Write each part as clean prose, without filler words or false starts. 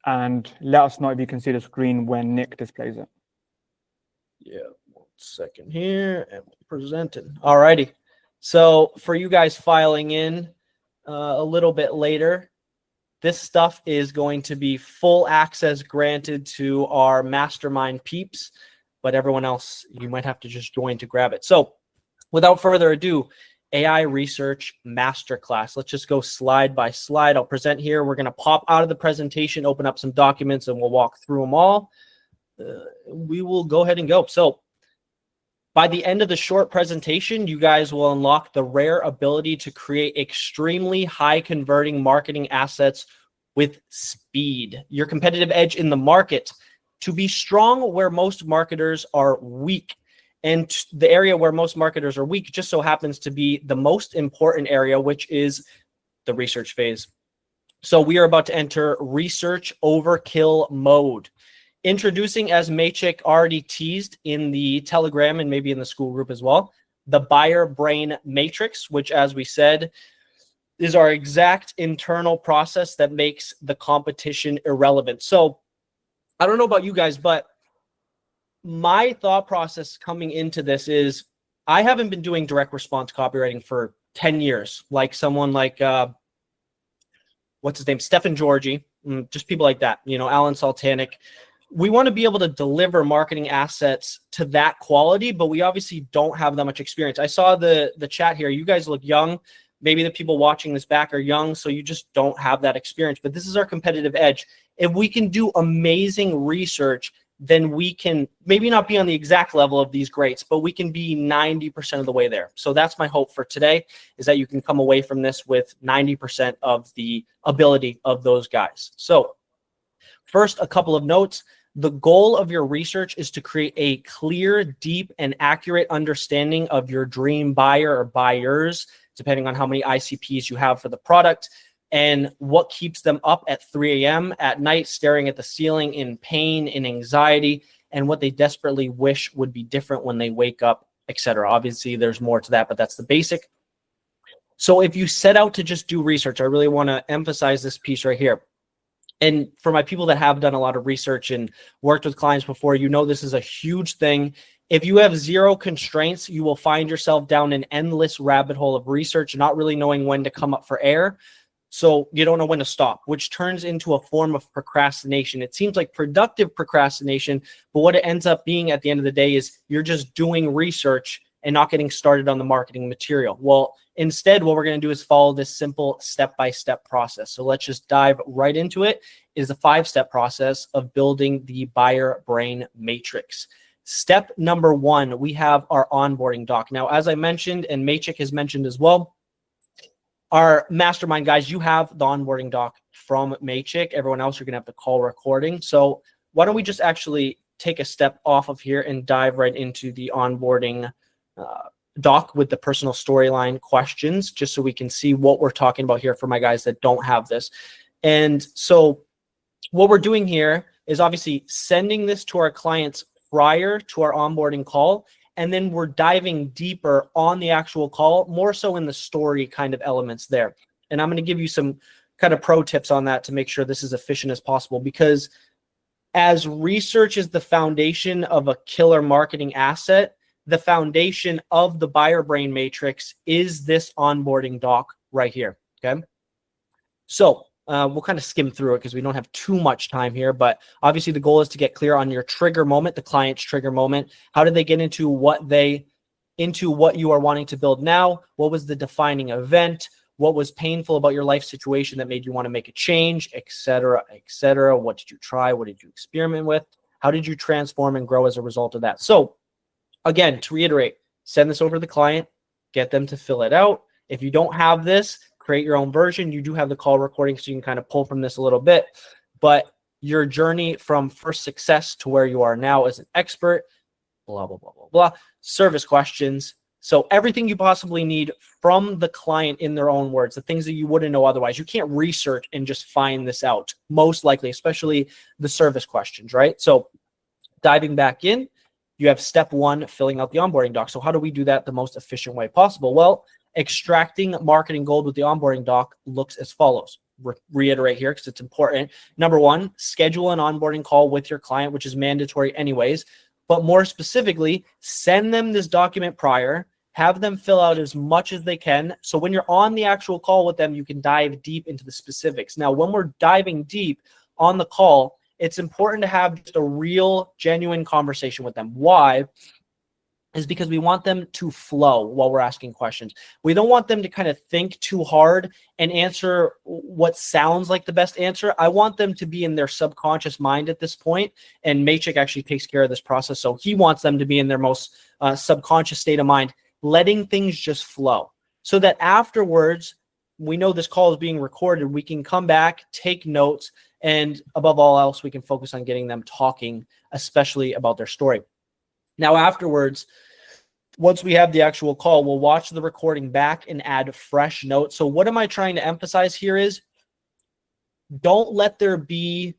and let us know if you can see the screen when Nick displays it. Yeah, 1 second here, and we'll present it. All righty. So for you guys filing in a little bit later, this stuff is going to be full access granted to our mastermind peeps, but everyone else, you might have to just join to grab it. So without further ado, AI Research Masterclass. Let's just go slide by slide. I'll present here. We're going to pop out of the presentation, open up some documents, and we'll walk through them all. We will go ahead and go. So by the end of the short presentation, you guys will unlock the rare ability to create extremely high converting marketing assets with speed. Your competitive edge in the market to be strong where most marketers are weak. And the area where most marketers are weak just so happens to be the most important area, which is the research phase. So we are about to enter research overkill mode. Introducing, as Maciek already teased in the Telegram and maybe in the school group as well, the buyer brain matrix, which, as we said, is our exact internal process that makes the competition irrelevant. So I don't know about you guys, but my thought process coming into this is I haven't been doing direct response copywriting for 10 years, like someone like, what's his name? Stephen Georgi, just people like that, you know, Alan Saltanik. We want to be able to deliver marketing assets to that quality, but we obviously don't have that much experience. I saw the chat here. You guys look young. Maybe the people watching this back are young, so you just don't have that experience. But this is our competitive edge. If we can do amazing research, then we can maybe not be on the exact level of these greats, but we can be 90% of the way there. So that's my hope for today, is that you can come away from this with 90% of the ability of those guys. So first, a couple of notes. The goal of your research is to create a clear, deep, and accurate understanding of your dream buyer or buyers, depending on how many ICPs you have for the product, and what keeps them up at 3 a.m. at night, staring at the ceiling in pain, in anxiety, and what they desperately wish would be different when they wake up, etc. Obviously, there's more to that, but that's the basic. So if you set out to just do research, I really want to emphasize this piece right here. And for my people that have done a lot of research and worked with clients before, you know this is a huge thing. If you have zero constraints, you will find yourself down an endless rabbit hole of research, not really knowing when to come up for air. So you don't know when to stop, which turns into a form of procrastination. It seems like productive procrastination, but what it ends up being at the end of the day is you're just doing research and not getting started on the marketing material. Well, instead, what we're going to do is follow this simple step-by-step process. So let's just dive right into it. It is a 5-step process of building the buyer brain matrix. Step number 1, we have our onboarding doc. Now, as I mentioned, and Maciek has mentioned as well, our mastermind guys, you have the onboarding doc from Maciek. Everyone else, you're going to have the call recording. So why don't we just actually take a step off of here and dive right into the onboarding doc with the personal storyline questions, just so we can see what we're talking about here for my guys that don't have this. And so what we're doing here is obviously sending this to our clients prior to our onboarding call, and then we're diving deeper on the actual call, more so in the story kind of elements there. And I'm going to give you some kind of pro tips on that to make sure this is efficient as possible, because as research is the foundation of a killer marketing asset, the foundation of the buyer brain matrix is this onboarding doc right here, okay? So we'll kind of skim through it because we don't have too much time here, but obviously the goal is to get clear on your trigger moment, the client's trigger moment. How did they get into what you are wanting to build now? What was the defining event? What was painful about your life situation that made you want to make a change, et cetera, et cetera? What did you try? What did you experiment with? How did you transform and grow as a result of that? So again, to reiterate, send this over to the client, get them to fill it out. If you don't have this, create your own version. You do have the call recording, so you can kind of pull from this a little bit. But your journey from first success to where you are now as an expert, blah, blah, blah, blah, blah. Service questions. So everything you possibly need from the client in their own words, the things that you wouldn't know otherwise. You can't research and just find this out, most likely, especially the service questions, right? So diving back in, you have step 1, filling out the onboarding doc. So how do we do that the most efficient way possible? Well, extracting marketing gold with the onboarding doc looks as follows. reiterate here because it's important. Number one, schedule an onboarding call with your client, which is mandatory anyways. But more specifically, send them this document prior, have them fill out as much as they can. So when you're on the actual call with them, you can dive deep into the specifics. Now, when we're diving deep on the call, it's important to have just a real, genuine conversation with them. Why? Is because we want them to flow while we're asking questions. We don't want them to kind of think too hard and answer what sounds like the best answer. I want them to be in their subconscious mind at this point. And Maciek actually takes care of this process. So he wants them to be in their most subconscious state of mind, letting things just flow so that afterwards, we know this call is being recorded. We can come back, take notes, and above all else, we can focus on getting them talking, especially about their story. Now, afterwards, once we have the actual call, we'll watch the recording back and add fresh notes. So what am I trying to emphasize here is don't let there be,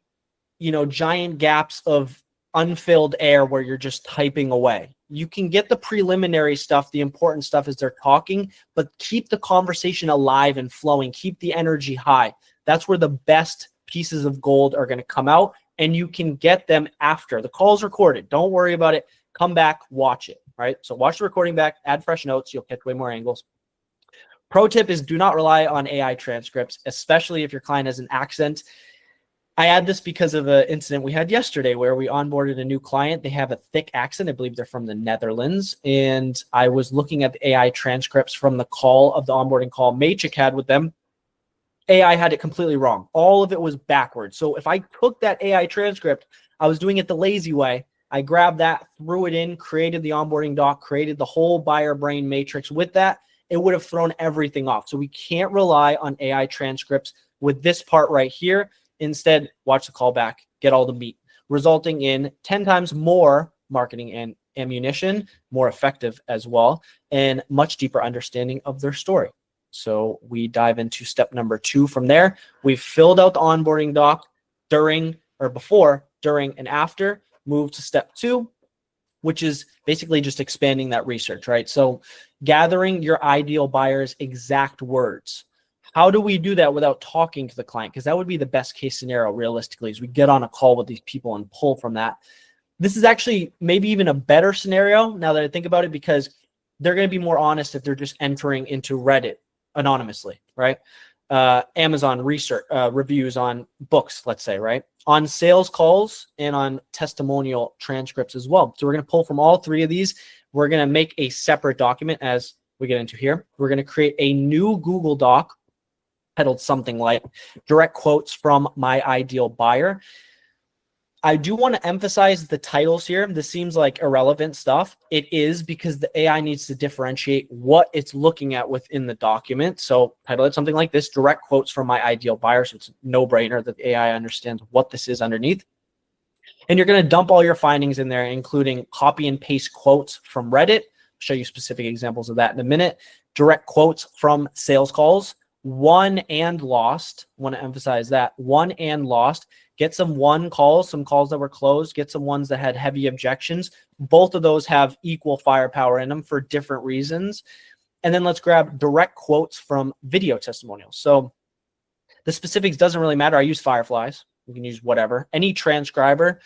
giant gaps of unfilled air where you're just typing away. You can get the preliminary stuff, the important stuff as they're talking, but keep the conversation alive and flowing. Keep the energy high. That's where the best pieces of gold are going to come out, and you can get them after. The call's recorded. Don't worry about it. Come back, watch it, right? So watch the recording back, add fresh notes. You'll catch way more angles. Pro tip is do not rely on AI transcripts, especially if your client has an accent. I add this because of an incident we had yesterday where we onboarded a new client. They have a thick accent. I believe they're from the Netherlands. And I was looking at the AI transcripts from the call of the onboarding call Maciek had with them. AI had it completely wrong. All of it was backwards. So if I took that AI transcript, I was doing it the lazy way. I grabbed that, threw it in, created the onboarding doc, created the whole buyer brain matrix with that. It would have thrown everything off. So we can't rely on AI transcripts with this part right here. Instead, watch the call back, get all the meat, resulting in 10 times more marketing and ammunition, more effective as well, and much deeper understanding of their story. So we dive into step number 2 from there. We've filled out the onboarding doc before, during, and after. Move to step 2, which is basically just expanding that research, right? So gathering your ideal buyer's exact words. How do we do that without talking to the client? Because that would be the best case scenario realistically, is we get on a call with these people and pull from that. This is actually maybe even a better scenario now that I think about it, because they're going to be more honest if they're just entering into Reddit anonymously, right? Amazon research reviews on books, let's say, right? On sales calls and on testimonial transcripts as well. So we're going to pull from all 3 of these. We're going to make a separate document as we get into here. We're going to create a new Google Doc titled something like direct quotes from my ideal buyer. I do want to emphasize the titles here. This seems like irrelevant stuff. It is, because the AI needs to differentiate what it's looking at within the document. So title it something like this, direct quotes from my ideal buyer. So it's a no-brainer that the AI understands what this is underneath. And you're going to dump all your findings in there, including copy and paste quotes from Reddit. I'll show you specific examples of that in a minute. Direct quotes from sales calls, won and lost. I want to emphasize that, won and lost. Get some won calls, some calls that were closed, get some ones that had heavy objections. Both of those have equal firepower in them for different reasons. And then let's grab direct quotes from video testimonials. So the specifics doesn't really matter. I use Fireflies. You can use whatever. Any transcriber,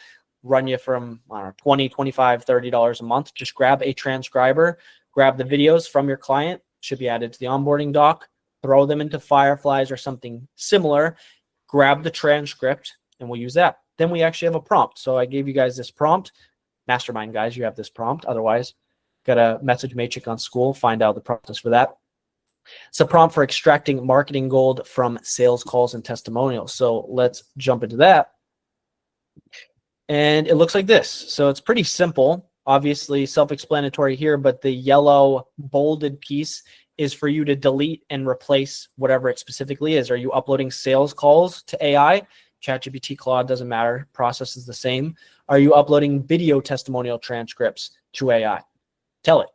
run you from, I don't know, $20, $25, $30 a month. Just grab a transcriber, grab the videos from your client, should be added to the onboarding doc, throw them into Fireflies or something similar, grab the transcript, and we'll use that. Then we actually have a prompt. So I gave you guys this prompt. Mastermind guys, you have this prompt. Otherwise, got to message Maciek on school, find out the process for that. It's a prompt for extracting marketing gold from sales calls and testimonials. So let's jump into that. And it looks like this. So it's pretty simple, obviously self-explanatory here, but the yellow bolded piece is for you to delete and replace whatever it specifically is. Are you uploading sales calls to AI? ChatGPT, Claude, doesn't matter. Process is the same. Are you uploading video testimonial transcripts to AI? Tell it.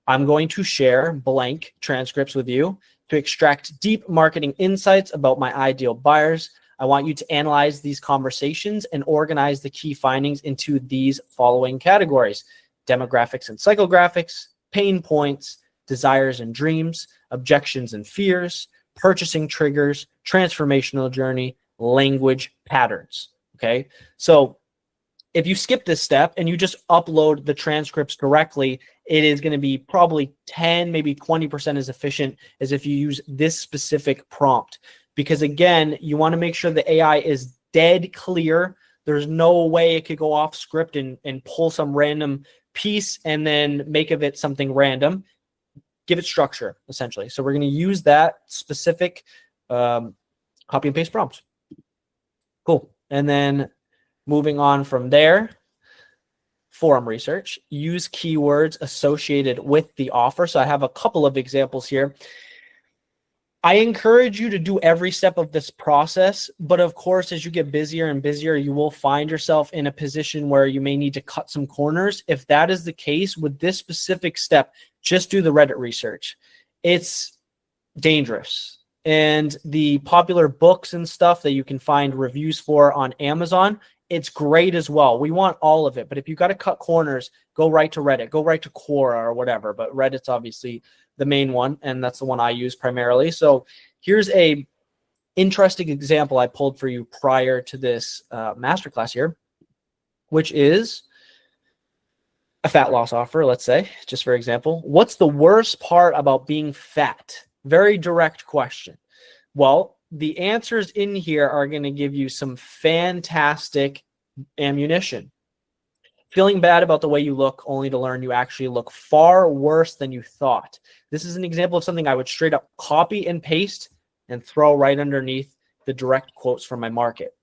I'm going to share blank transcripts with you to extract deep marketing insights about my ideal buyers. I want you to analyze these conversations and organize the key findings into these following categories: demographics and psychographics, pain points, desires and dreams, objections and fears, purchasing triggers, transformational journey, language patterns. Okay. So if you skip this step and you just upload the transcripts directly, it is going to be probably 10, maybe 20% as efficient as if you use this specific prompt. Because again, you want to make sure the AI is dead clear. There's no way it could go off script and pull some random piece and then make of it something random. Give it structure, essentially. So we're going to use that specific copy and paste prompt. Cool. And then moving on from there, forum research, use keywords associated with the offer. So I have a couple of examples here. I encourage you to do every step of this process, but of course, as you get busier and busier, you will find yourself in a position where you may need to cut some corners. If that is the case with this specific step, just do the Reddit research. It's dangerous. And the popular books and stuff that you can find reviews for on Amazon, it's great as well. We want all of it. But if you got to cut corners, go right to Reddit, go right to Quora or whatever. But Reddit's obviously the main one, and that's the one I use primarily. So here's a interesting example I pulled for you prior to this masterclass here, which is a fat loss offer, let's say, just for example. What's the worst part about being fat? Very direct question. Well, the answers in here are going to give you some fantastic ammunition. Feeling bad about the way you look, only to learn you actually look far worse than you thought. This is an example of something I would straight up copy and paste and throw right underneath the direct quotes from my market.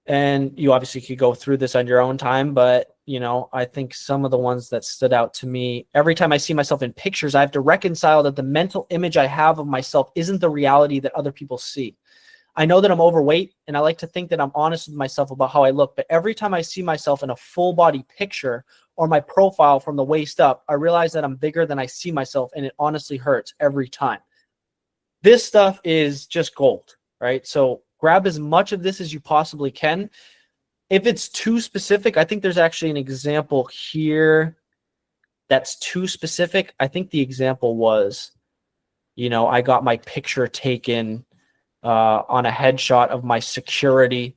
And you obviously could go through this on your own time, but you know, I think some of the ones that stood out to me, every time I see myself in pictures, I have to reconcile that the mental image I have of myself isn't the reality that other people see. I know that I'm overweight, and I like to think that I'm honest with myself about how I look, but every time I see myself in a full body picture or my profile from the waist up, I realize that I'm bigger than I see myself, and it honestly hurts every time. This stuff is just gold, right? So grab as much of this as you possibly can. If it's too specific, I think there's actually an example here that's too specific. I think the example was, you know, I got my picture taken on a headshot of my security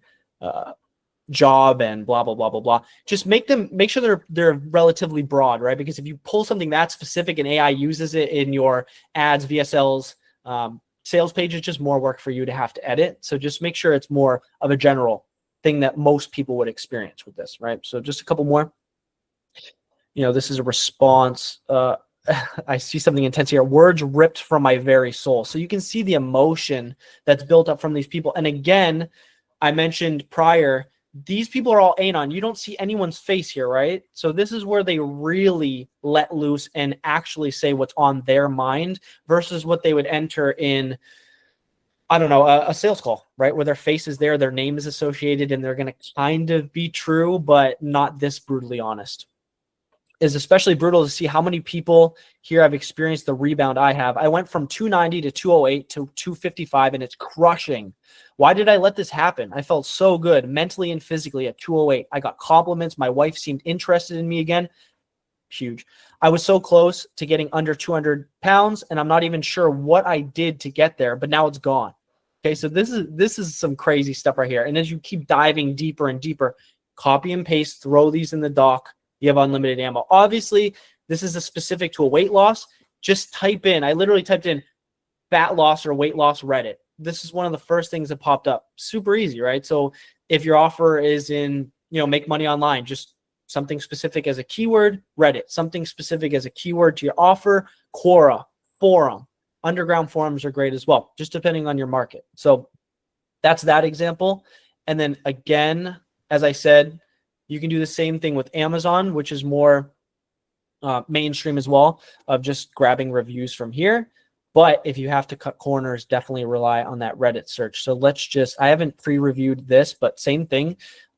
job and blah, blah, blah, blah, blah. Just make sure they're relatively broad, right? Because if you pull something that specific and AI uses it in your ads, VSLs, sales page, it's just more work for you to have to edit. So just make sure it's more of a general thing that most people would experience with this, right? So just a couple more. You know, this is a response. I see something intense here. Words ripped from my very soul. So you can see the emotion that's built up from these people. And again, I mentioned prior, these people are all anon. You don't see anyone's face here, right? So this is where they really let loose and actually say what's on their mind versus what they would enter in, I don't know, a sales call, right? Where their face is there, their name is associated, and they're going to kind of be true, but not this brutally honest. Is especially brutal to see how many people here have experienced the rebound I have. I went from 290 to 208 to 255, and it's crushing. Why did I let this happen? I felt so good mentally and physically at 208. I got compliments. My wife seemed interested in me again. Huge. I was so close to getting under 200 pounds, and I'm not even sure what I did to get there, but now it's gone. Okay, so this is some crazy stuff right here. And as you keep diving deeper and deeper, copy and paste, throw these in the doc. You have unlimited ammo. Obviously, this is specific to a weight loss. Just type in, I literally typed in fat loss or weight loss Reddit. This is one of the first things that popped up. Super easy, right? So if your offer is in, you know, make money online, just something specific as a keyword, Reddit. Something specific as a keyword to your offer, Quora, forum. Underground forums are great as well, just depending on your market. So that's that example. And then again, as I said, you can do the same thing with Amazon, which is more mainstream as well, of just grabbing reviews from here. But if you have to cut corners, definitely rely on that Reddit search. So let's just, I haven't pre-reviewed this, but same thing.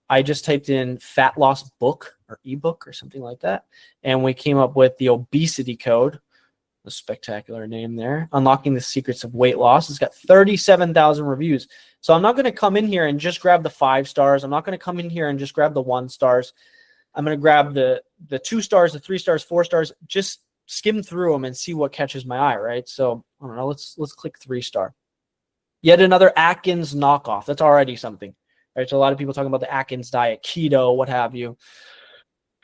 I just typed in fat loss book or ebook or something like that. And we came up with the obesity code, a spectacular name there, unlocking the secrets of weight loss. It's got 37,000 reviews. So I'm not going to come in here and just grab the 5 stars. I'm not going to come in here and just grab the 1 stars. I'm going to grab the 2 stars, the 3 stars, 4 stars, just skim through them and see what catches my eye, right? So I don't know, let's click 3-star. Yet another Atkins knockoff. That's already something, right? So a lot of people talking about the Atkins diet, keto, what have you.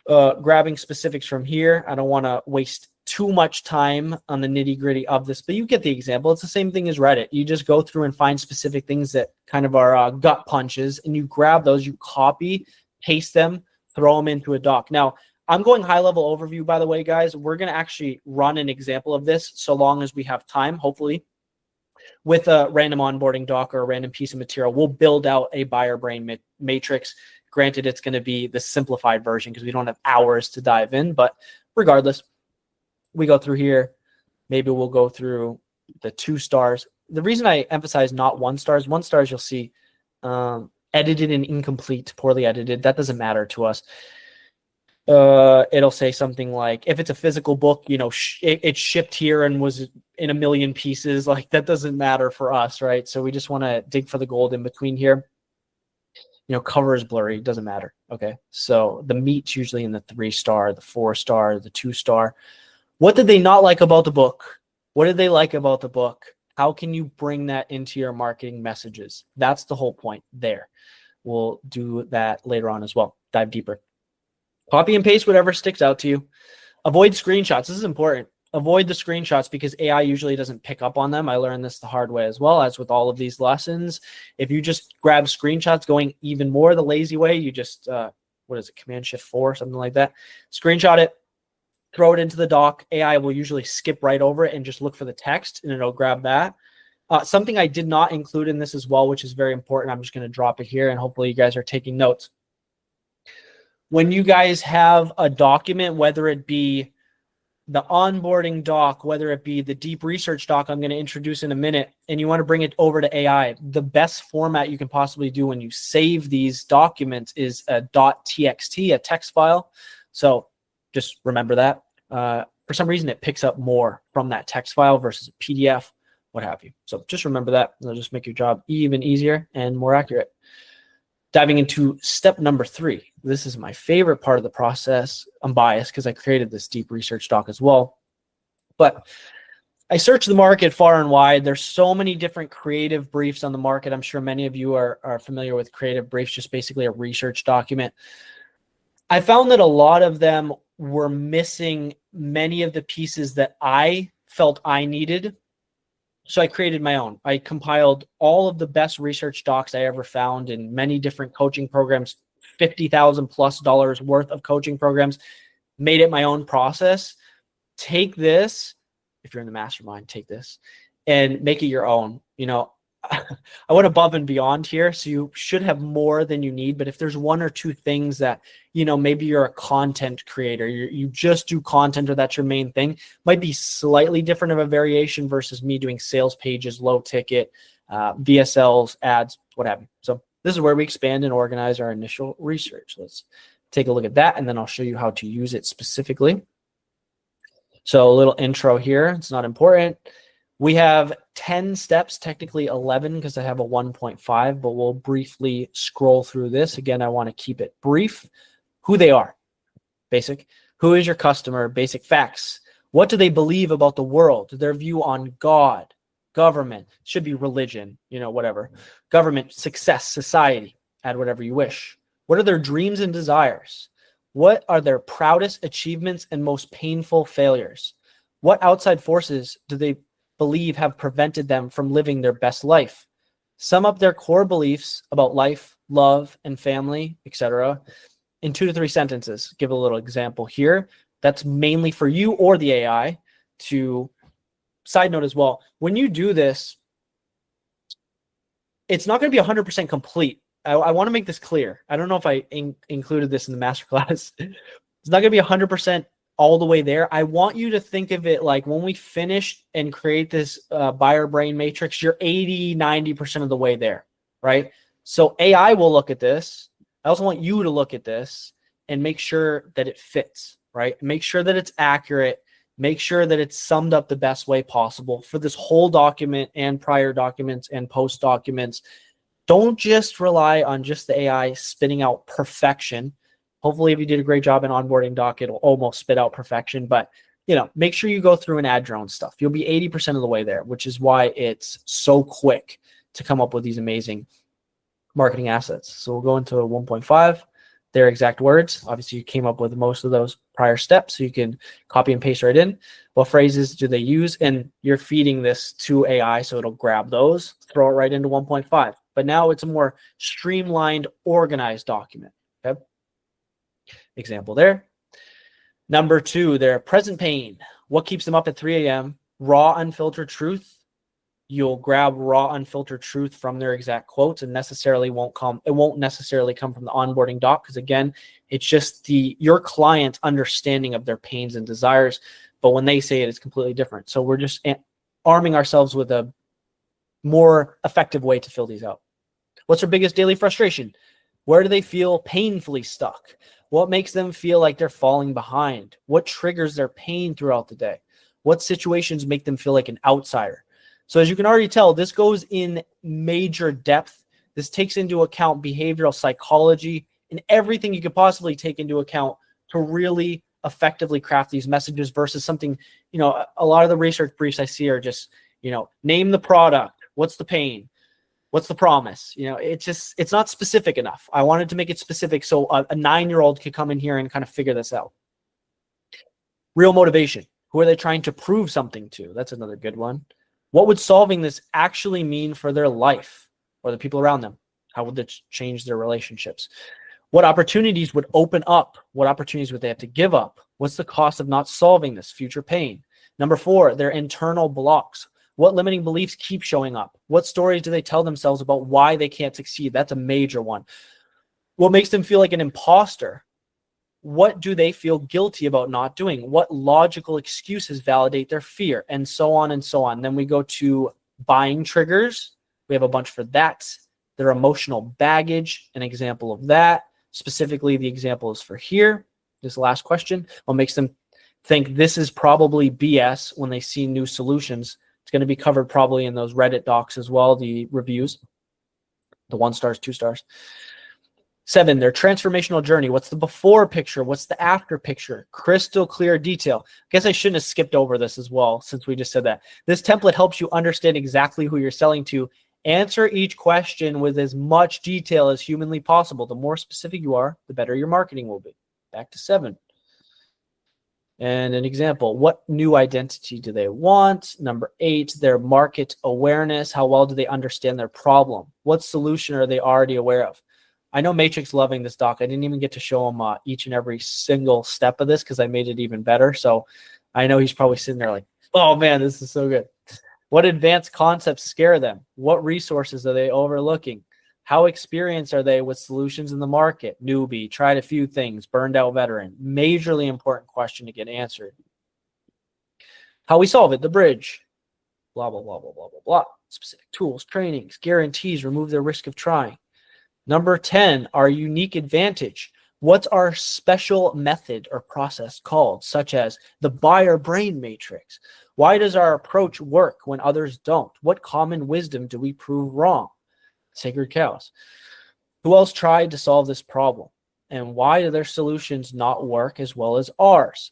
Grabbing specifics from here. I don't want to waste too much time on the nitty gritty of this, but you get the example. It's the same thing as Reddit. You just go through and find specific things that kind of are gut punches, and you grab those, you copy, paste them, throw them into a doc. Now, I'm going high level overview, by the way, guys. We're going to actually run an example of this so long as we have time, hopefully. With a random onboarding doc or a random piece of material, we'll build out a buyer brain matrix. Granted, it's going to be the simplified version because we don't have hours to dive in, but regardless, we go through here. Maybe we'll go through the 2 stars. The reason I emphasize not 1 stars, 1 stars you'll see edited and incomplete, poorly edited. That doesn't matter to us. It'll say something like, if it's a physical book, you know, it shipped here and was in 1 million pieces. Like, that doesn't matter for us, right? So we just want to dig for the gold in between here. You know, cover is blurry, doesn't matter. Okay, so the meat's usually in the 3-star, the 4-star, the 2-star. What did they not like about the book? What did they like about the book? How can you bring that into your marketing messages? That's the whole point there. We'll do that later on as well. Dive deeper. Copy and paste whatever sticks out to you. Avoid screenshots. This is important. Avoid the screenshots because AI usually doesn't pick up on them. I learned this the hard way as well, as with all of these lessons. If you just grab screenshots, going even more the lazy way, you just, what is it, Command-Shift-4, something like that. Screenshot it, throw it into the doc. AI will usually skip right over it and just look for the text, and it'll grab that. Something I did not include in this as well, which is very important. I'm just going to drop it here, and hopefully you guys are taking notes. When you guys have a document, whether it be the onboarding doc, whether it be the deep research doc I'm going to introduce in a minute, and you want to bring it over to AI, the best format you can possibly do when you save these documents is a .txt, a text file. So just remember that. For some reason, it picks up more from that text file versus a PDF, what have you. So just remember that. It'll just make your job even easier and more accurate. Diving into step number 3. This is my favorite part of the process. I'm biased because I created this deep research doc as well. But I searched the market far and wide. There's so many different creative briefs on the market. I'm sure many of you are familiar with creative briefs, just basically a research document. I found that a lot of them were missing many of the pieces that I felt I needed. So I created my own. I compiled all of the best research docs I ever found in many different coaching programs, $50,000+ worth of coaching programs, made it my own process. Take this, if you're in the mastermind, take this and make it your own. You know, I went above and beyond here, so you should have more than you need. But if there's 1 or 2 things that, you know, maybe you're a content creator, you just do content or that's your main thing, might be slightly different of a variation versus me doing sales pages, low ticket, VSLs, ads, what have you. So this is where we expand and organize our initial research. Let's take a look at that, and then I'll show you how to use it specifically. So a little intro here. It's not important. We have 10 steps, technically 11 because I have a 1.5, but we'll briefly scroll through this. Again, I want to keep it brief. Who they are, basic. Who is your customer? Basic facts. What do they believe about the world? Their view on God, government, should be religion, you know, whatever. Government, success, society, add whatever you wish. What are their dreams and desires? What are their proudest achievements and most painful failures? What outside forces do they believe have prevented them from living their best life? Sum up their core beliefs about life, love, and family, etc. in 2 to 3 sentences. Give a little example here. That's mainly for you or the AI to side note as well. When you do this, it's not going to be 100% complete. I want to make this clear. I don't know if I included this in the masterclass. It's not going to be 100% all the way there. I want you to think of it like when we finish and create this buyer brain matrix, you're 80, 90% of the way there, right? So AI will look at this. I also want you to look at this and make sure that it fits, right? Make sure that it's accurate. Make sure that it's summed up the best way possible for this whole document and prior documents and post documents. Don't just rely on just the AI spitting out perfection. Hopefully, if you did a great job in onboarding doc, it'll almost spit out perfection. But make sure you go through and add your own stuff. You'll be 80% of the way there, which is why it's so quick to come up with these amazing marketing assets. So we'll go into 1.5, their exact words. Obviously, you came up with most of those prior steps, so you can copy and paste right in. What phrases do they use? And you're feeding this to AI, so it'll grab those, throw it right into 1.5. But now it's a more streamlined, organized document. Okay. Example there. Number 2, their present pain. What keeps them up at 3 a.m.? Raw, unfiltered truth. You'll grab raw, unfiltered truth from their exact quotes, and it won't necessarily come from the onboarding doc, because again, it's just your client's understanding of their pains and desires. But when they say it, it's completely different. So we're just arming ourselves with a more effective way to fill these out. What's their biggest daily frustration? Where do they feel painfully stuck? What makes them feel like they're falling behind? What triggers their pain throughout the day? What situations make them feel like an outsider? So as you can already tell, this goes in major depth. This takes into account behavioral psychology and everything you could possibly take into account to really effectively craft these messages versus something, a lot of the research briefs I see are just, name the product. What's the pain? What's the promise? It's not specific enough. I wanted to make it specific so a 9-year-old could come in here and kind of figure this out. Real motivation. Who are they trying to prove something to? That's another good one. What would solving this actually mean for their life or the people around them? How would it change their relationships? What opportunities would open up? What opportunities would they have to give up? What's the cost of not solving this? Future pain. Number 4, their internal blocks. What limiting beliefs keep showing up? What stories do they tell themselves about why they can't succeed? That's a major one. What makes them feel like an imposter? What do they feel guilty about not doing? What logical excuses validate their fear? And so on and so on. Then we go to buying triggers. We have a bunch for that. Their emotional baggage, an example of that. Specifically, the example is for here. This last question. What makes them think this is probably BS when they see new solutions? It's going to be covered probably in those Reddit docs as well, the reviews, the 1 stars, 2 stars. 7, their transformational journey. What's the before picture? What's the after picture? Crystal clear detail. I guess I shouldn't have skipped over this as well, since we just said that. This template helps you understand exactly who you're selling to. Answer each question with as much detail as humanly possible. The more specific you are, the better your marketing will be. Back to 7. And an example, what new identity do they want? Number 8, their market awareness. How well do they understand their problem? What solution are they already aware of? I know Maciek's loving this doc. I didn't even get to show him each and every single step of this because I made it even better. So I know he's probably sitting there like, oh man, this is so good. What advanced concepts scare them? What resources are they overlooking? How experienced are they with solutions in the market? Newbie, tried a few things, burned out veteran. Majorly important question to get answered. How we solve it, the bridge. Blah, blah, blah, blah, blah, blah, blah. Specific tools, trainings, guarantees, remove the risk of trying. Number 10, our unique advantage. What's our special method or process called, such as the buyer brain matrix? Why does our approach work when others don't? What common wisdom do we prove wrong? Sacred cows. Who else tried to solve this problem? And why do their solutions not work as well as ours?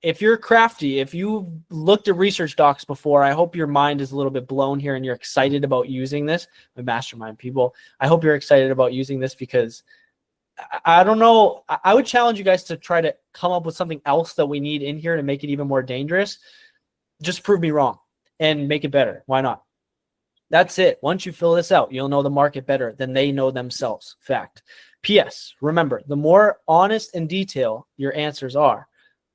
If you're crafty, if you've looked at research docs before, I hope your mind is a little bit blown here and you're excited about using this. My mastermind people, I hope you're excited about using this because I don't know. I would challenge you guys to try to come up with something else that we need in here to make it even more dangerous. Just prove me wrong and make it better. Why not? That's it. Once you fill this out, you'll know the market better than they know themselves. Fact. P.S. Remember, the more honest and detailed your answers are,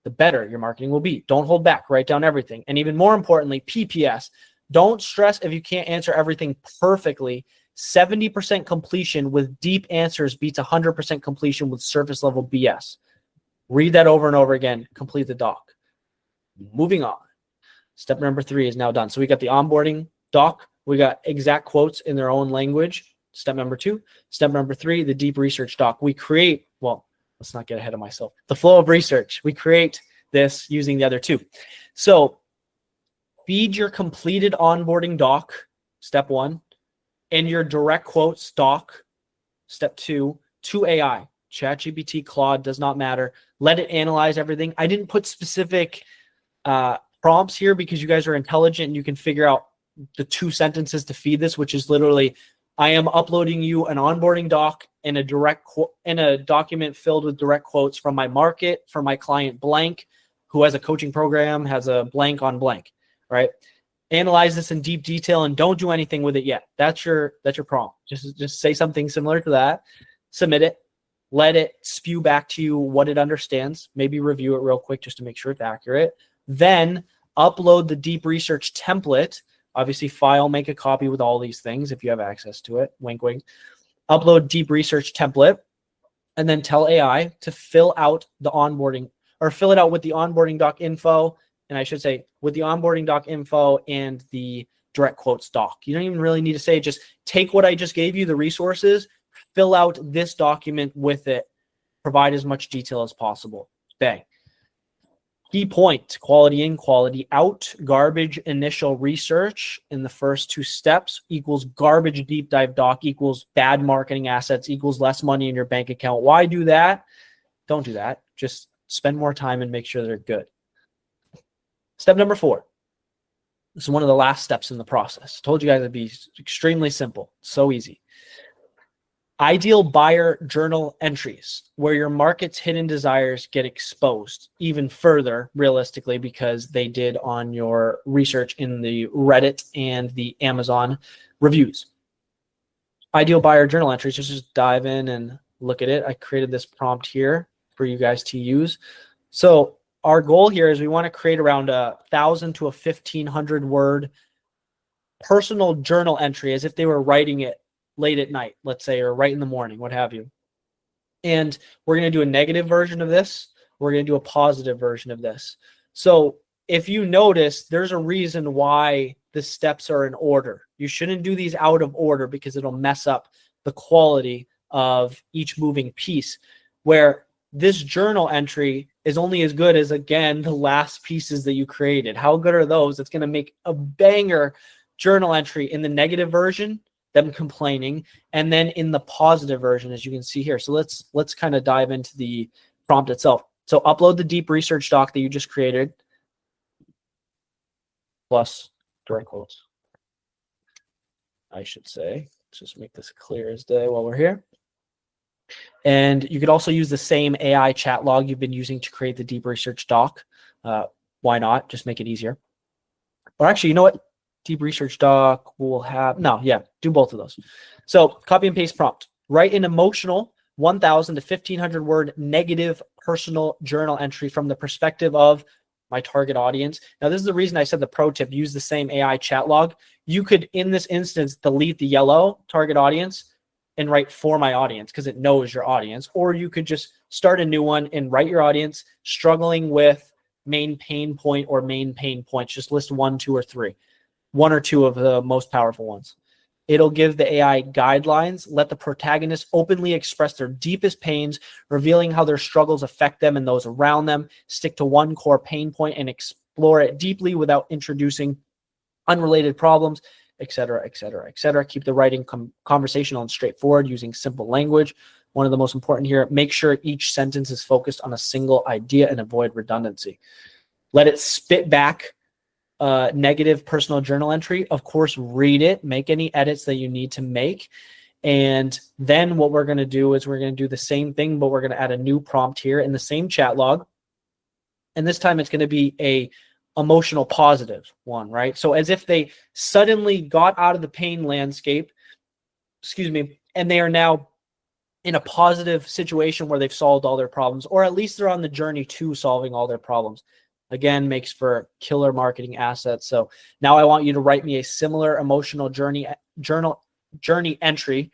the better your marketing will be. Don't hold back. Write down everything. And even more importantly, PPS. Don't stress if you can't answer everything perfectly. 70% completion with deep answers beats 100% completion with surface level BS. Read that over and over again. Complete the doc. Moving on. Step number 3 is now done. So we got the onboarding doc. We got exact quotes in their own language. Step number 2. Step number 3, the deep research doc. We create, well, let's not get ahead of myself. The flow of research. We create this using the other 2. So feed your completed onboarding doc, step 1, and your direct quotes doc, step 2, to AI. ChatGPT, Claude, does not matter. Let it analyze everything. I didn't put specific prompts here because you guys are intelligent and you can figure out the 2 sentences to feed this, which is literally, I am uploading you an onboarding doc and a document filled with direct quotes from my market for my client blank, who has a coaching program, has a blank on blank, right? Analyze this in deep detail and don't do anything with it yet. That's your prompt. Just say something similar to that. Submit it. Let it spew back to you what it understands. Maybe review it real quick just to make sure it's accurate. Then upload the deep research template. Obviously, file, make a copy with all these things if you have access to it. Wink, wink. Upload deep research template, and then tell AI to fill out the onboarding, or fill it out with the onboarding doc info. And I should say with the onboarding doc info and the direct quotes doc. You don't even really need to say, just take what I just gave you, the resources, fill out this document with it, provide as much detail as possible. Bang. Key point: quality in, quality out. Garbage initial research in the first 2 steps equals garbage deep dive doc equals bad marketing assets equals less money in your bank account. Why do that? Don't do that. Just spend more time and make sure they're good. Step number 4. This is one of the last steps in the process. I told you guys it'd be extremely simple. So easy. Ideal buyer journal entries, where your market's hidden desires get exposed even further, realistically, because they did on your research in the Reddit and the Amazon reviews. Ideal buyer journal entries, just dive in and look at it. I created this prompt here for you guys to use. So our goal here is we want to create around 1,000 to 1,500 word personal journal entry, as if they were writing it late at night, let's say, or right in the morning, what have you. And we're going to do a negative version of this. We're going to do a positive version of this. So if you notice, there's a reason why the steps are in order. You shouldn't do these out of order because it'll mess up the quality of each moving piece, where this journal entry is only as good as, again, the last pieces that you created. How good are those? It's going to make a banger journal entry in the negative version, them complaining, and then in the positive version, as you can see here. So let's kind of dive into the prompt itself. So upload the deep research doc that you just created, plus direct quotes, I should say. Let's just make this clear as day while we're here. And you could also use the same AI chat log you've been using to create the deep research doc. Why not? Just make it easier. Or actually, you know what? Deep research doc will have, do both of those. So copy and paste prompt. Write an emotional 1,000 to 1,500 word negative personal journal entry from the perspective of my target audience. Now, this is the reason I said the pro tip, use the same AI chat log. You could, in this instance, delete the yellow target audience and write for my audience because it knows your audience. Or you could just start a new one and write your audience struggling with main pain point or main pain points. Just list 1, 2, or 3. 1 or 2 of the most powerful ones. It'll give the AI guidelines. Let the protagonist openly express their deepest pains, revealing how their struggles affect them and those around them. Stick to one core pain point and explore it deeply without introducing unrelated problems, etc., etc., etc. Keep the writing conversational and straightforward using simple language. One of the most important here, make sure each sentence is focused on a single idea and avoid redundancy. Let it spit back negative personal journal entry. Of course, read it, make any edits that you need to make. And then what we're going to do is we're going to do the same thing, but we're going to add a new prompt here in the same chat log. And this time it's going to be a emotional positive one, right? So as if they suddenly got out of the pain landscape, and they are now in a positive situation where they've solved all their problems, or at least they're on the journey to solving all their problems. Again, makes for killer marketing assets. So now I want you to write me a similar emotional journey entry.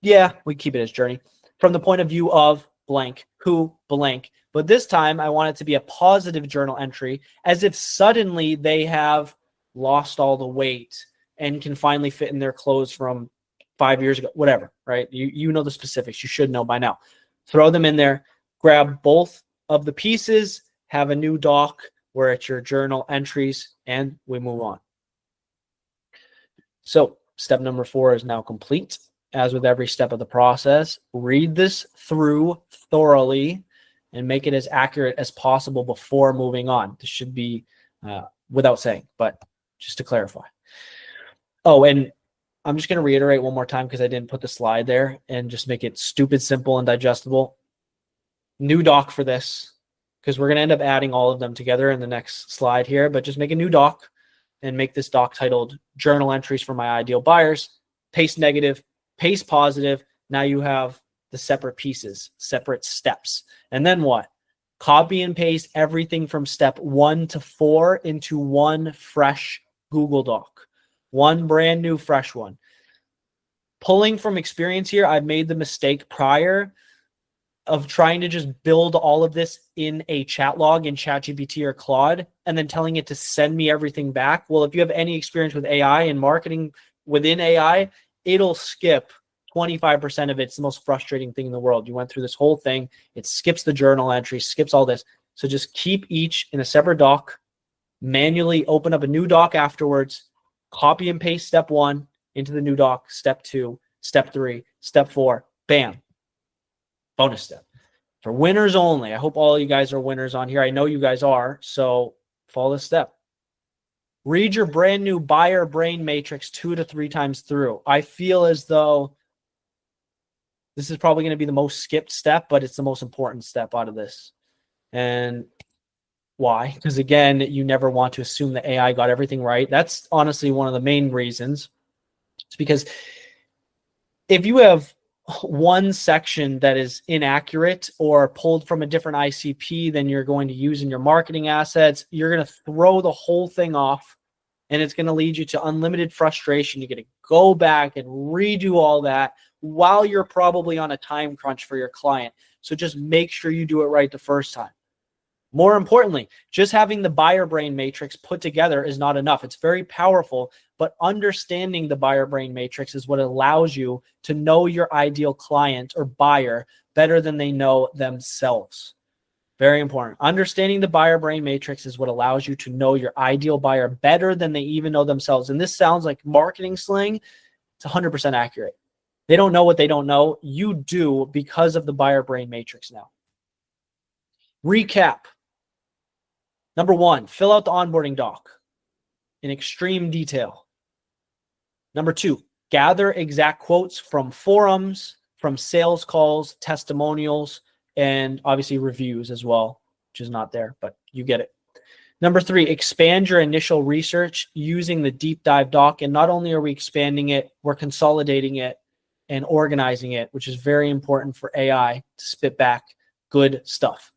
Yeah, we keep it as journey from the point of view of blank, who blank. But this time I want it to be a positive journal entry, as if suddenly they have lost all the weight and can finally fit in their clothes from 5 years ago, whatever, right? You know the specifics. You should know by now. Throw them in there, grab both of the pieces, have a new doc where it's your journal entries, and we move on. So step number 4 is now complete. as with every step of the process, read this through thoroughly and make it as accurate as possible before moving on. This should be without saying, but just to clarify. Oh, and I'm just going to reiterate one more time because I didn't put the slide there, and just make it stupid, simple, and digestible. New doc for this, because we're going to end up adding all of them together in the next slide here, but just make a new doc and make this doc titled Journal Entries for My Ideal Buyers. Paste negative, paste positive. Now you have the separate pieces, separate steps. And then what? Copy and paste everything from step 1 to 4 into one fresh Google Doc. One brand new fresh one. Pulling from experience here, I've made the mistake prior of trying to just build all of this in a chat log in ChatGPT or Claude and then telling it to send me everything back. Well, if you have any experience with AI and marketing within AI, it'll skip 25% of it. It's the most frustrating thing in the world. You went through this whole thing. It skips the journal entry, skips all this. So just keep each in a separate doc, manually open up a new doc afterwards, copy and paste step 1 into the new doc, step 2, step 3, step 4, bam. Bonus step. For winners only. I hope all you guys are winners on here. I know you guys are. So follow this step. Read your brand new buyer brain matrix 2 to 3 times through. I feel as though this is probably going to be the most skipped step, but it's the most important step out of this. And why? Because again, you never want to assume the AI got everything right. That's honestly one of the main reasons. It's because if you have one section that is inaccurate or pulled from a different ICP than you're going to use in your marketing assets, you're going to throw the whole thing off, and it's going to lead you to unlimited frustration. You're going to go back and redo all that while you're probably on a time crunch for your client. So just make sure you do it right the first time. More importantly, just having the buyer brain matrix put together is not enough. It's very powerful, but understanding the buyer brain matrix is what allows you to know your ideal client or buyer better than they know themselves. Very important. Understanding the buyer brain matrix is what allows you to know your ideal buyer better than they even know themselves. And this sounds like marketing slang. It's 100% accurate. They don't know what they don't know. You do because of the buyer brain matrix now. Recap. Number 1, fill out the onboarding doc in extreme detail. Number 2, gather exact quotes from forums, from sales calls, testimonials, and obviously reviews as well, which is not there, but you get it. Number 3, expand your initial research using the deep dive doc. And not only are we expanding it, we're consolidating it and organizing it, which is very important for AI to spit back good stuff.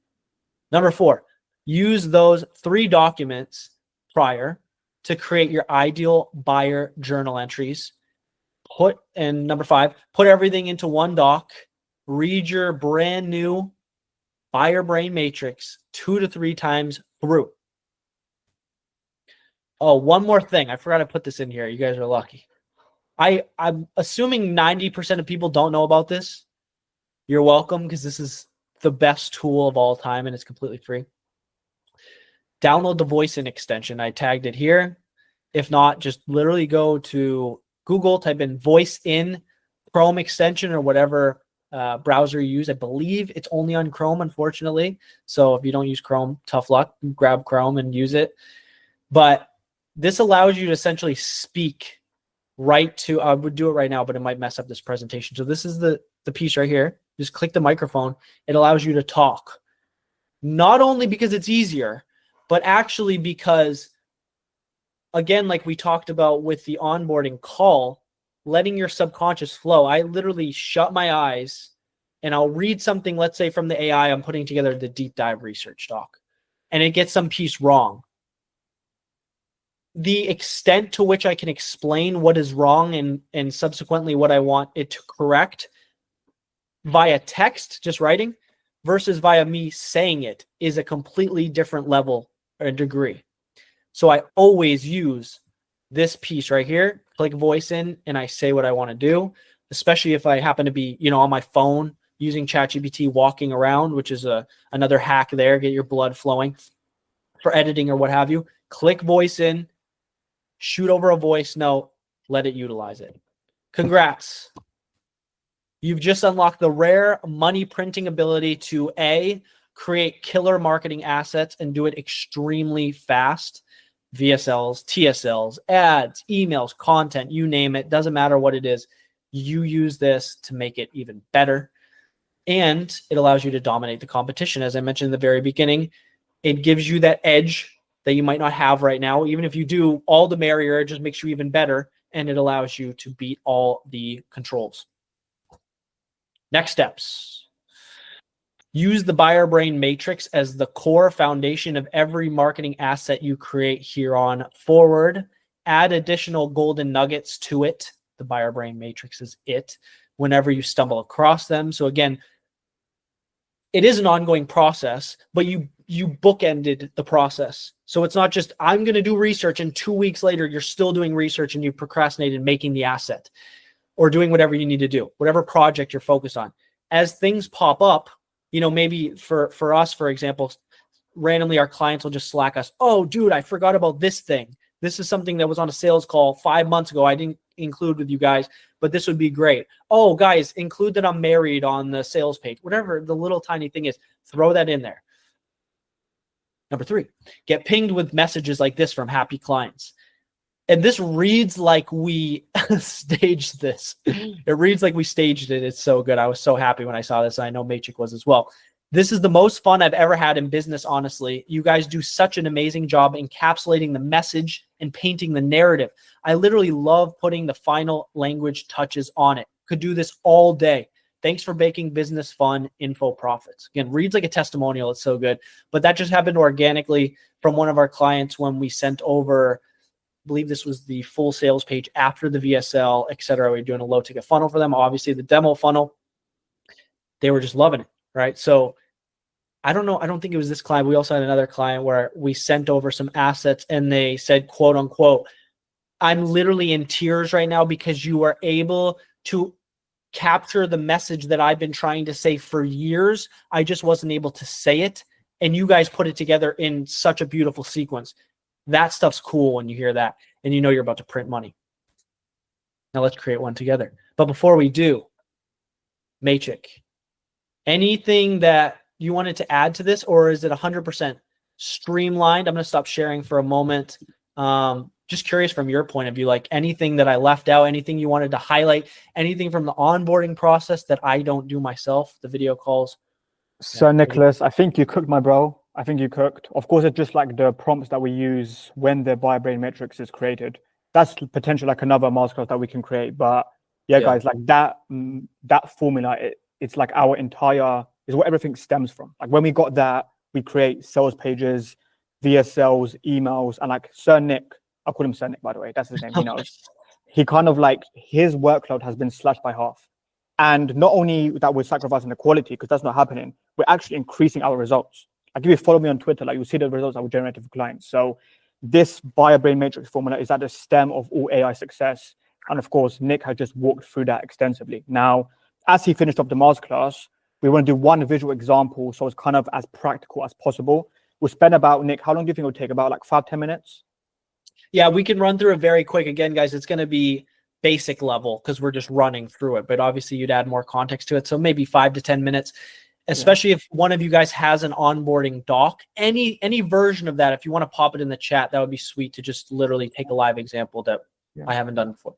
Number 4, use those 3 documents prior to create your ideal buyer journal entries. And number 5, put everything into one doc. Read your brand new buyer brain matrix 2 to 3 times through. Oh, one more thing. I forgot to put this in here. You guys are lucky. I'm assuming 90% of people don't know about this. You're welcome, because this is the best tool of all time and it's completely free. Download the voice-in extension. I tagged it here. If not, just literally go to Google, type in voice-in Chrome extension or whatever browser you use. I believe it's only on Chrome, unfortunately. So if you don't use Chrome, tough luck. Grab Chrome and use it. But this allows you to essentially speak right to, I would do it right now, but it might mess up this presentation. So this is the piece right here. Just click the microphone. It allows you to talk. Not only because it's easier, but actually because, again, like we talked about with the onboarding call, letting your subconscious flow. I literally shut my eyes and I'll read something, let's say from the AI, I'm putting together the deep dive research doc, and it gets some piece wrong. The extent to which I can explain what is wrong and subsequently what I want it to correct via text, just writing, versus via me saying it is a completely different level or degree. So I always use this piece right here, click voice in, and I say what I want to do, especially if I happen to be, on my phone using ChatGPT walking around, which is another hack there, get your blood flowing for editing or what have you. Click voice in, shoot over a voice note, let it utilize it. Congrats. You've just unlocked the rare money printing ability to create killer marketing assets and do it extremely fast. VSLs, TSLs, ads, emails, content, you name it. Doesn't matter what it is. You use this to make it even better. And it allows you to dominate the competition. As I mentioned in the very beginning, it gives you that edge that you might not have right now. Even if you do, all the merrier, it just makes you even better. And it allows you to beat all the controls. Next steps. Use the buyer brain matrix as the core foundation of every marketing asset you create here on forward. Add additional golden nuggets to it. The buyer brain matrix is it whenever you stumble across them. So again, it is an ongoing process, but you bookended the process. So it's not just, I'm going to do research and 2 weeks later, you're still doing research and you procrastinated making the asset or doing whatever you need to do, whatever project you're focused on. As things pop up, you know, maybe for us, for example, randomly our clients will just Slack us. Oh, dude, I forgot about this thing. This is something that was on a sales call 5 months ago. I didn't include with you guys, but this would be great. Oh, guys, include that I'm married on the sales page. Whatever the little tiny thing is, throw that in there. Number 3, get pinged with messages like this from happy clients. And this reads like we staged this. It reads like we staged it. It's so good. I was so happy when I saw this. I know Maciek was as well. This is the most fun I've ever had in business, honestly. You guys do such an amazing job encapsulating the message and painting the narrative. I literally love putting the final language touches on it. Could do this all day. Thanks for making business fun, info profits. Again, reads like a testimonial. It's so good. But that just happened organically from one of our clients when we sent over, I believe this was the full sales page after the VSL, et cetera. We're doing a low ticket funnel for them. Obviously the demo funnel, they were just loving it, right? So I don't know. I don't think it was this client. We also had another client where we sent over some assets and they said, quote unquote, I'm literally in tears right now because you are able to capture the message that I've been trying to say for years. I just wasn't able to say it. And you guys put it together in such a beautiful sequence. That stuff's cool when you hear that and you know you're about to print money. Now let's create one together. But before we do, Maciek, anything that you wanted to add to this, or is it 100% streamlined? I'm going to stop sharing for a moment. Just curious from your point of view, like anything that I left out, anything you wanted to highlight, anything from the onboarding process that I don't do myself, the video calls. So Nicholas, I think you cooked, my bro. I think you cooked. Of course, it's just like the prompts that we use when the buyer brain matrix is created. That's potentially like another masterclass that we can create. But yeah, guys, like that formula, it's like our entire, is what everything stems from. Like when we got that, we create sales pages, VSLs, emails, and like Sir Nick, I call him Sir Nick, by the way, that's his name, he knows. He kind of like, his workload has been slashed by half. And not only that we're sacrificing the quality, because that's not happening, we're actually increasing our results. Like if you follow me on Twitter, like you'll see the results that we generated for clients. So this buyer brain matrix formula is at the stem of all AI success. And of course, Nick has just walked through that extensively. Now, as he finished up the masterclass, we want to do one visual example so it's kind of as practical as possible. We'll spend about, Nick, how long do you think it'll take? About like 5-10 minutes? Yeah, we can run through it very quick. Again, guys, it's going to be basic level because we're just running through it. But obviously, you'd add more context to it. So maybe 5 to 10 minutes, especially if one of you guys has an onboarding doc. Any version of that, if you want to pop it in the chat, that would be sweet to just literally take a live example that I haven't done before.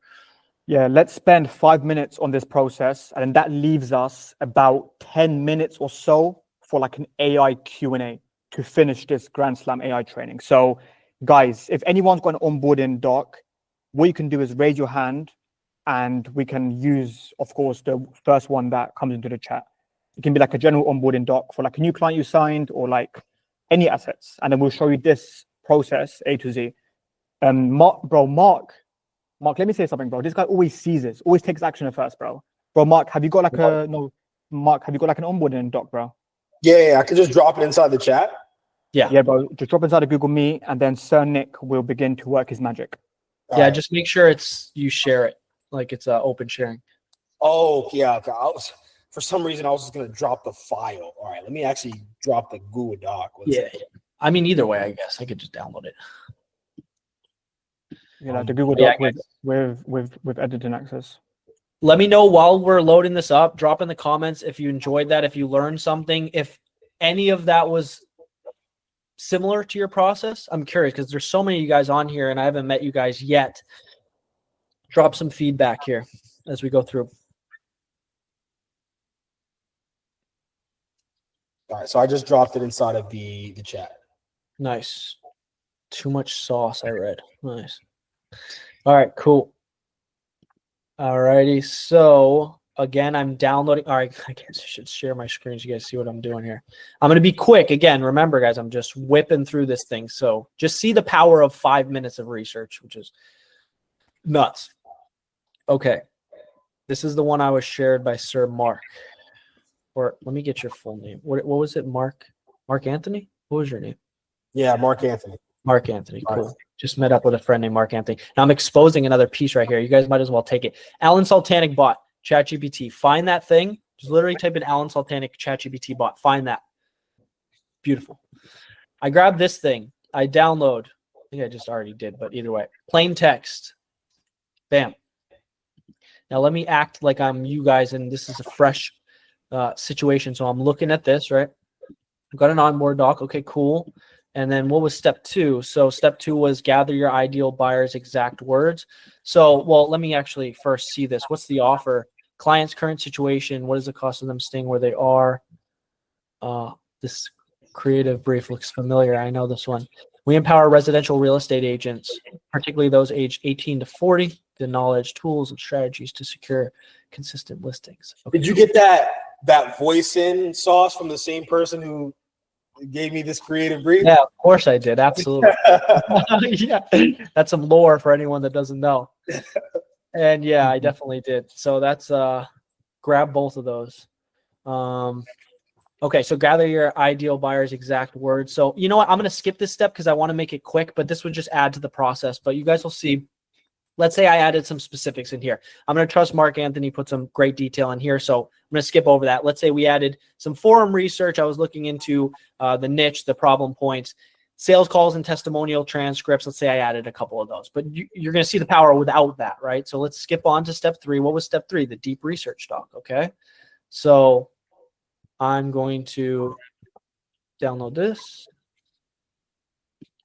Yeah, let's spend 5 minutes on this process. And that leaves us about 10 minutes or so for like an AI Q&A to finish this Grand Slam AI training. So guys, if anyone's got an onboarding doc, what you can do is raise your hand and we can use, of course, the first one that comes into the chat. It can be like a general onboarding doc for like a new client you signed or like any assets. And then we'll show you this process A to Z. Mark, let me say something, bro. This guy always seizes, always takes action at first, bro. Bro, Mark, have you got like Mark, have you got like an onboarding doc, bro? Yeah, I could just drop it inside the chat. Yeah, bro. Just drop inside of Google Meet, and then Sir Nick will begin to work his magic. Yeah, right. Just make sure you share it, like it's open sharing. Oh, yeah. Okay. For some reason, I was just gonna drop the file. All right, let me actually drop the Google Doc. Yeah. I mean, either way, I guess I could just download it. Yeah, like the Google Doc with editing access. Let me know while we're loading this up. Drop in the comments if you enjoyed that, if you learned something, if any of that was similar to your process. I'm curious because there's so many of you guys on here and I haven't met you guys yet. Drop some feedback here as we go through. All right, so I just dropped it inside of the chat. Nice. Too much sauce, I read. Nice. All right, cool. All righty. So again, I'm downloading. All right, I guess I should share my screen so you guys see what I'm doing here. I'm going to be quick. Again, remember, guys, I'm just whipping through this thing. So just see the power of 5 minutes of research, which is nuts. Okay. This is the one I was shared by Sir Mark. Or let me get your full name. What was it, Mark? Mark Anthony? What was your name? Yeah, Mark Anthony. Mark Anthony. Cool. Just met up with a friend named Mark Anthony. Now I'm exposing another piece right here. You guys might as well take it. Alan Sultanic bot, ChatGPT. Find that thing. Just literally type in Alan Sultanic ChatGPT bot. Find that. Beautiful. I grabbed this thing. I download. I think I just already did, but either way. Plain text. Bam. Now let me act like I'm you guys and this is a fresh situation. So I'm looking at this, right? I've got an onboard doc. Okay, cool. And then what was step 2? So step 2 was gather your ideal buyer's exact words. So, well, let me actually first see this. What's the offer? Client's current situation. What is the cost of them staying where they are? This creative brief looks familiar. I know this one. We empower residential real estate agents, particularly those aged 18 to 40, the knowledge, tools, and strategies to secure consistent listings. Okay. Did you get that voice in sauce from the same person who gave me this creative brief? Yeah, of course I did. Absolutely. Yeah, that's some lore for anyone that doesn't know. And yeah, I definitely did. So that's grab both of those. Okay, so gather your ideal buyer's exact words. So you know what? I'm going to skip this step because I want to make it quick, but this would just add to the process. But you guys will see. Let's say I added some specifics in here. I'm going to trust Mark Anthony, put some great detail in here. So I'm going to skip over that. Let's say we added some forum research. I was looking into the niche, the problem points, sales calls and testimonial transcripts. Let's say I added a couple of those, but you're going to see the power without that, right? So let's skip on to step 3. What was step 3? The deep research doc. Okay. So I'm going to download this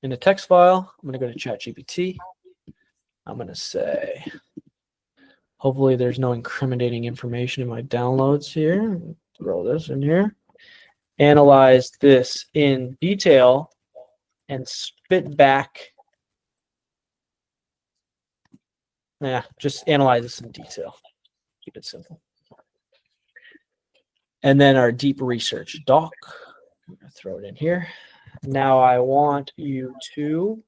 in a text file. I'm going to go to ChatGPT. I'm going to say, hopefully there's no incriminating information in my downloads here. Throw this in here. Analyze this in detail and spit back. Yeah, just analyze this in detail. Keep it simple. And then our deep research doc. I'm going to throw it in here. Now I want you to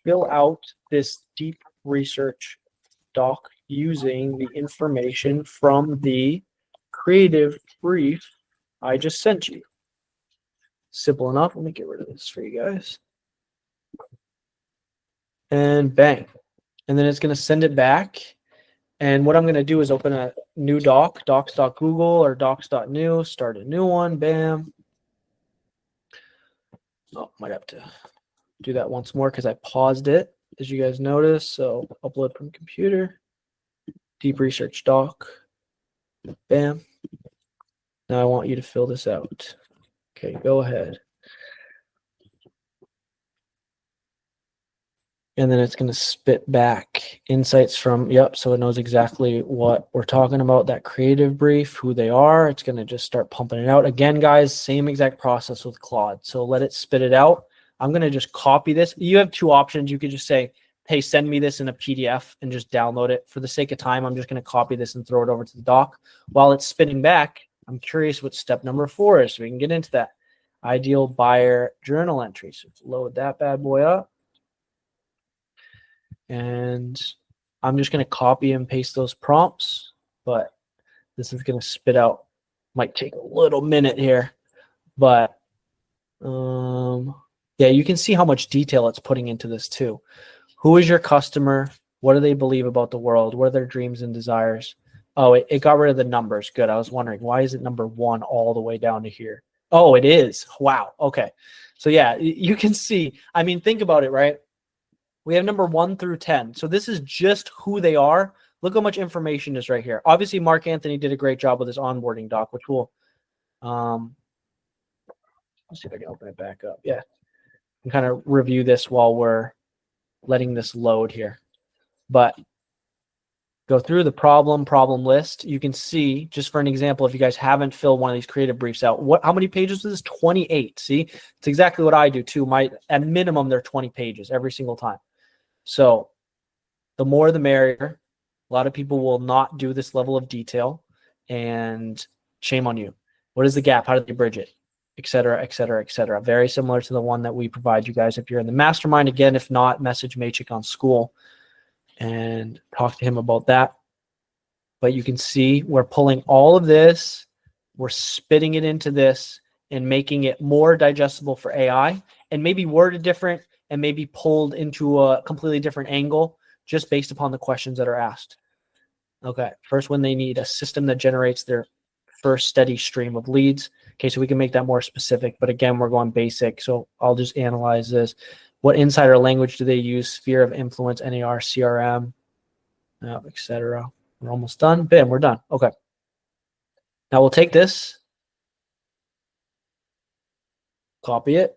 fill out this deep research doc using the information from the creative brief I just sent you. Simple enough. Let me get rid of this for you guys. And bang. And then it's going to send it back. And what I'm going to do is open a new doc, docs.google or docs.new, start a new one, bam. Oh, might have to do that once more because I paused it, as you guys notice. So upload from computer, deep research doc, bam. Now I want you to fill this out. Okay, go ahead. And then it's going to spit back insights from, yep, so it knows exactly what we're talking about, that creative brief, who they are. It's going to just start pumping it out. Again, guys, same exact process with Claude. So let it spit it out. I'm going to just copy this. You have 2 options. You could just say, hey, send me this in a PDF and just download it. For the sake of time, I'm just going to copy this and throw it over to the doc. While it's spitting back, I'm curious what step number 4 is, so we can get into that. Ideal buyer journal entry. So load that bad boy up. And I'm just going to copy and paste those prompts, but this is going to spit out. Might take a little minute here, but yeah, you can see how much detail it's putting into this too. Who is your customer? What do they believe about the world? What are their dreams and desires? Oh, it got rid of the numbers. Good. I was wondering, why is it number 1 all the way down to here? Oh, it is. Wow. Okay. So yeah, you can see, I mean, think about it, right? We have number 1 through 10. So this is just who they are. Look how much information is right here. Obviously, Mark Anthony did a great job with his onboarding doc, which we'll let's see if I can open it back up. Yeah, and kind of review this while we're letting this load here. But go through the problem list. You can see, just for an example, if you guys haven't filled one of these creative briefs out, how many pages is this? 28. See, it's exactly what I do too. At minimum, they're 20 pages every single time. So the more the merrier. A lot of people will not do this level of detail, and shame on you. What is the gap? How do they bridge it? Et cetera, et cetera, et cetera. Very similar to the one that we provide you guys if you're in the mastermind. Again, if not, message Maciek on school and talk to him about that. But you can see we're pulling all of this, we're spitting it into this and making it more digestible for AI, and maybe worded different and maybe pulled into a completely different angle just based upon the questions that are asked. Okay, first one, they need a system that generates their first steady stream of leads. Okay, so we can make that more specific, but again, we're going basic. So I'll just analyze this. What insider language do they use? Sphere of influence, NAR, CRM, etc. We're almost done. Bam, we're done. Okay. Now we'll take this, copy it,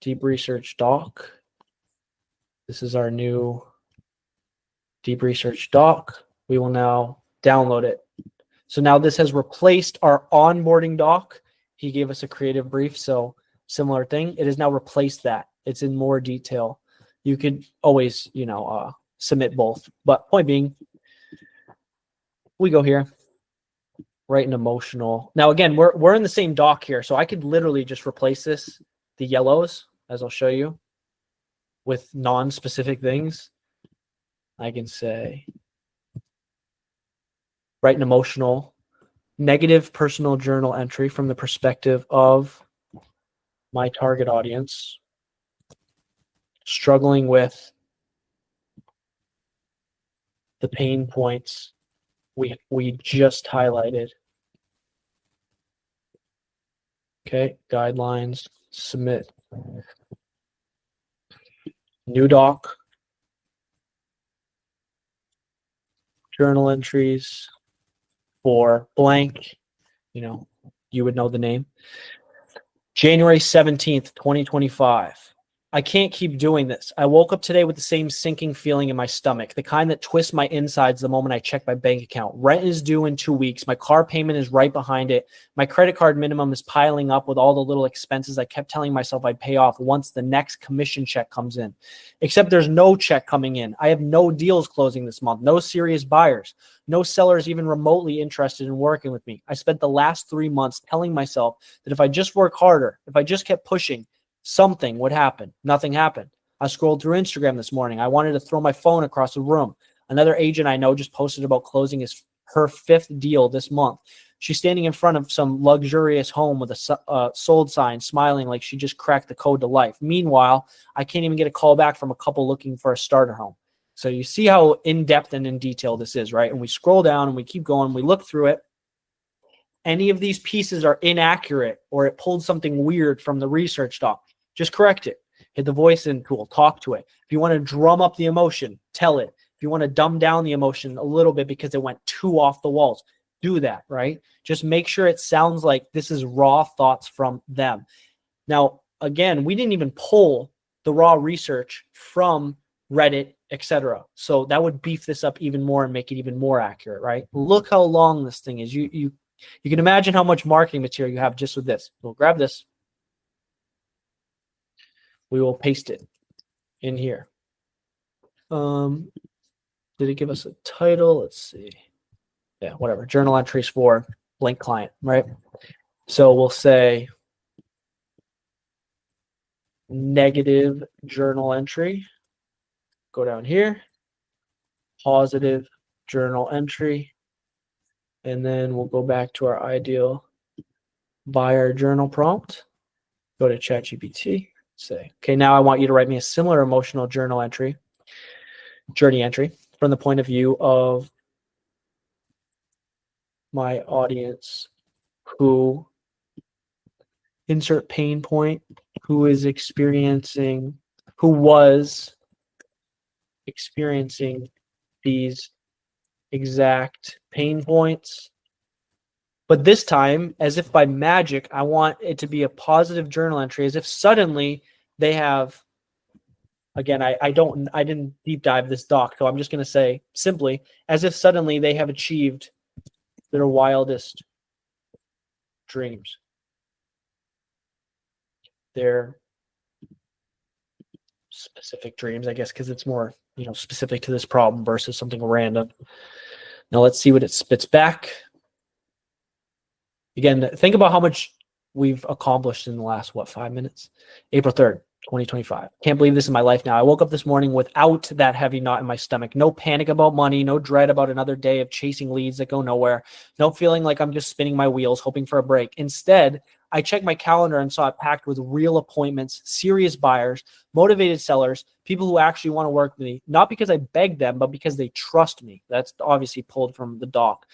deep research doc. This is our new deep research doc. We will now download it. So now this has replaced our onboarding doc. He gave us a creative brief, so similar thing. It has now replaced that. It's in more detail. You could always, submit both. But point being, we go here, write an emotional. Now again, we're in the same doc here, so I could literally just replace this, the yellows, as I'll show you, with non-specific things. I can say, write an emotional, negative personal journal entry from the perspective of my target audience, struggling with the pain points we just highlighted. Okay, guidelines, submit. New doc, journal entries for blank, you would know the name. January 17th, 2025. I can't keep doing this. I woke up today with the same sinking feeling in my stomach, the kind that twists my insides the moment I check my bank account. Rent is due in 2 weeks. My car payment is right behind it. My credit card minimum is piling up with all the little expenses I kept telling myself I'd pay off once the next commission check comes in. Except there's no check coming in. I have no deals closing this month, no serious buyers, no sellers even remotely interested in working with me. I spent the last 3 months telling myself that if I just work harder, if I just kept pushing, something would happen. Nothing happened. I scrolled through Instagram this morning. I wanted to throw my phone across the room. Another agent I know just posted about closing her 5th deal this month. She's standing in front of some luxurious home with a sold sign, smiling like she just cracked the code to life. Meanwhile, I can't even get a call back from a couple looking for a starter home. So you see how in-depth and in detail this is, right? And we scroll down and we keep going. We look through it. Any of these pieces are inaccurate or it pulled something weird from the research doc, just correct it. Hit the voice in tool, talk to it. If you want to drum up the emotion, tell it. If you want to dumb down the emotion a little bit because it went too off the walls, do that, right? Just make sure it sounds like this is raw thoughts from them. Now, again, we didn't even pull the raw research from Reddit, etc. So that would beef this up even more and make it even more accurate, right? Look how long this thing is. You can imagine how much marketing material you have just with this. We'll grab this. We will paste it in here. Did it give us a title? Let's see. Yeah, whatever. Journal entries for blank client, right? So we'll say negative journal entry. Go down here. Positive journal entry. And then we'll go back to our ideal buyer journal prompt. Go to ChatGPT. Say, okay, now I want you to write me a similar emotional journey entry from the point of view of my audience who insert pain point, who was experiencing these exact pain points. But this time, as if by magic, I want it to be a positive journal entry, as if suddenly they have, again, I didn't deep dive this doc, so I'm just going to say simply, as if suddenly they have achieved their wildest dreams. Their specific dreams, I guess, because it's more, specific to this problem versus something random. Now let's see what it spits back. Again, think about how much we've accomplished in the last, 5 minutes? April 3rd, 2025. Can't believe this is my life now. I woke up this morning without that heavy knot in my stomach. No panic about money, no dread about another day of chasing leads that go nowhere. No feeling like I'm just spinning my wheels, hoping for a break. Instead, I checked my calendar and saw it packed with real appointments, serious buyers, motivated sellers, people who actually want to work with me, not because I begged them, but because they trust me. That's obviously pulled from the doc.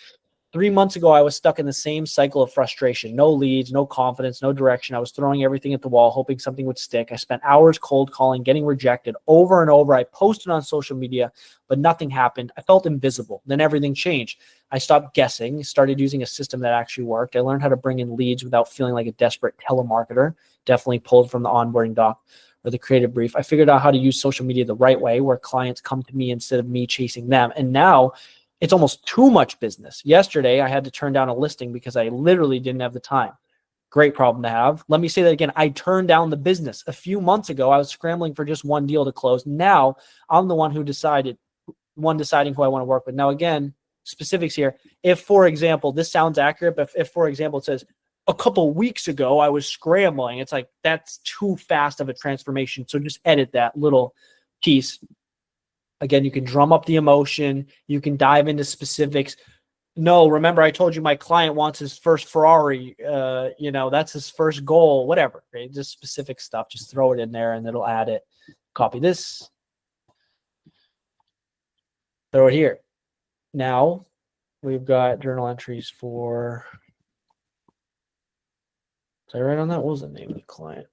3 months ago, I was stuck in the same cycle of frustration. No leads, no confidence, no direction. I was throwing everything at the wall, hoping something would stick. I spent hours cold calling, getting rejected over and over. I posted on social media, but nothing happened. I felt invisible. Then everything changed. I stopped guessing, started using a system that actually worked. I learned how to bring in leads without feeling like a desperate telemarketer. Definitely pulled from the onboarding doc or the creative brief. I figured out how to use social media the right way, where clients come to me instead of me chasing them. And now it's almost too much business. Yesterday, I had to turn down a listing because I literally didn't have the time. Great problem to have. Let me say that again. I turned down the business. A few months ago, I was scrambling for just one deal to close. Now, I'm the one deciding who I want to work with. Now, again, specifics here. If, for example, this sounds accurate, but if for example, it says, a couple weeks ago, I was scrambling, it's like, that's too fast of a transformation. So just edit that little piece. Again, you can drum up the emotion. You can dive into specifics. No, remember I told you my client wants his first Ferrari. That's his first goal, whatever. Right? Just specific stuff. Just throw it in there and it'll add it. Copy this. Throw it here. Now we've got journal entries for. Did I write on that? What was the name of the client?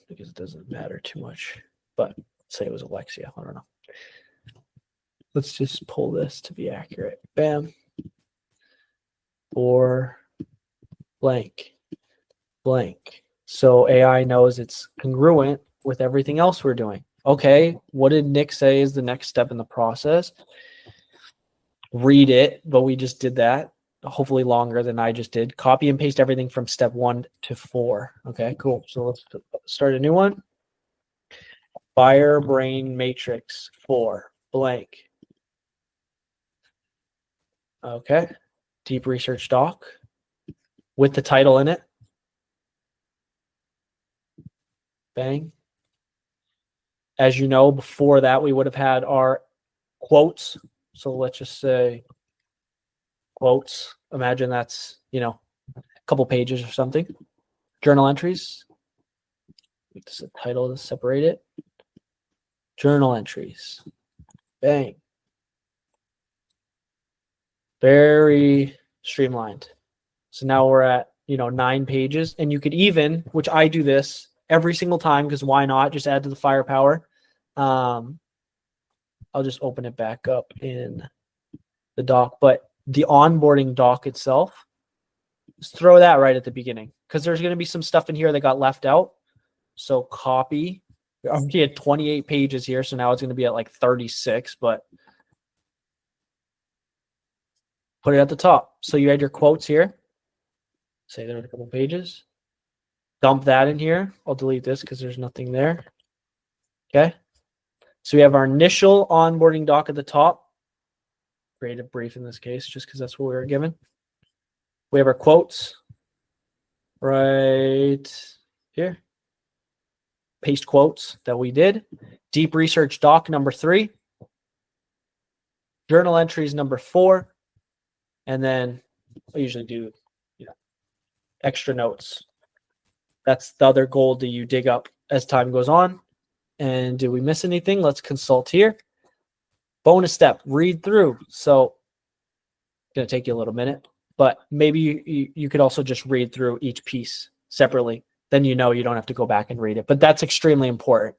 Because it doesn't matter too much. But say it was Alexia. I don't know. Let's just pull this to be accurate. Bam. For blank. So AI knows it's congruent with everything else we're doing. Okay, what did Nick say is the next step in the process? Read it, but we just did that. Hopefully longer than I just did. Copy and paste everything from step 1 to 4. Okay, cool. So let's start a new one. Buyer brain matrix 4 blank. Okay. Deep research doc with the title in it. Bang. As you know, before that, we would have had our quotes. So let's just say quotes. Imagine that's, a couple pages or something. Journal entries. It's a title to separate it. Journal entries. Bang. Very streamlined. So now we're at, 9 pages. And you could even, which I do this every single time, because why not? Just add to the firepower. I'll just open it back up in the doc. But the onboarding doc itself, just throw that right at the beginning, because there's going to be some stuff in here that got left out. So copy. We already had 28 pages here, so now it's going to be at like 36, but put it at the top. So you had your quotes here. Say there are a couple pages. Dump that in here. I'll delete this because there's nothing there. Okay. So we have our initial onboarding doc at the top. Creative brief in this case, just because that's what we were given. We have our quotes right here. Paste quotes that we did. Deep research doc number 3. Journal entries number 4. And then I usually do extra notes. That's the other gold that you dig up as time goes on. And did we miss anything? Let's consult here. Bonus step, read through. So it's going to take you a little minute, but maybe you could also just read through each piece separately. Then you don't have to go back and read it. But that's extremely important,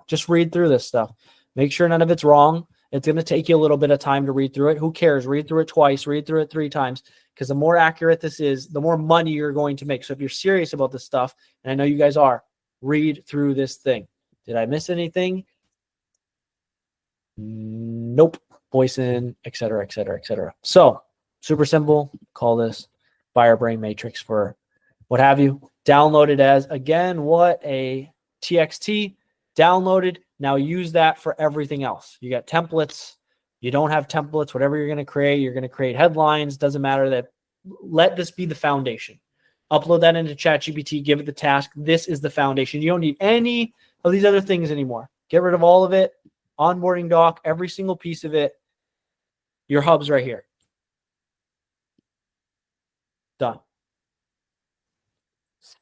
Just read through this stuff. Make sure none of it's wrong. It's going to take you a little bit of time to read through it. Who cares? Read through it twice, read through it 3 times, because the more accurate this is, the more money you're going to make. So if you're serious about this stuff, and I know you guys are, read through this thing. Did I miss anything? Nope. Voice in, et cetera, et cetera, et cetera. So super simple. Call this buyer brain matrix for what have you. Download it as, again, what a TXT. Downloaded. Now use that for everything else. You got templates. You don't have templates. Whatever you're going to create headlines. Doesn't matter. That let this be the foundation. Upload that into ChatGPT. Give it the task. This is the foundation. You don't need any of these other things anymore. Get rid of all of it. Onboarding doc, every single piece of it. Your hub's right here. Done.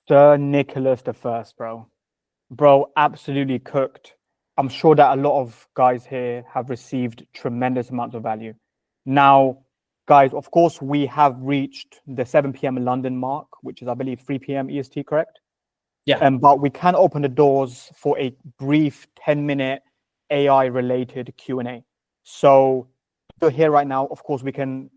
Sir Nicholas the First, bro. Bro, absolutely cooked. I'm sure that a lot of guys here have received tremendous amounts of value. Now, guys, of course, we have reached the 7 p.m. London mark, which is, I believe, 3 p.m. EST, correct? Yeah. But we can open the doors for a brief 10-minute AI-related Q&A. So if you're here right now, of course, we can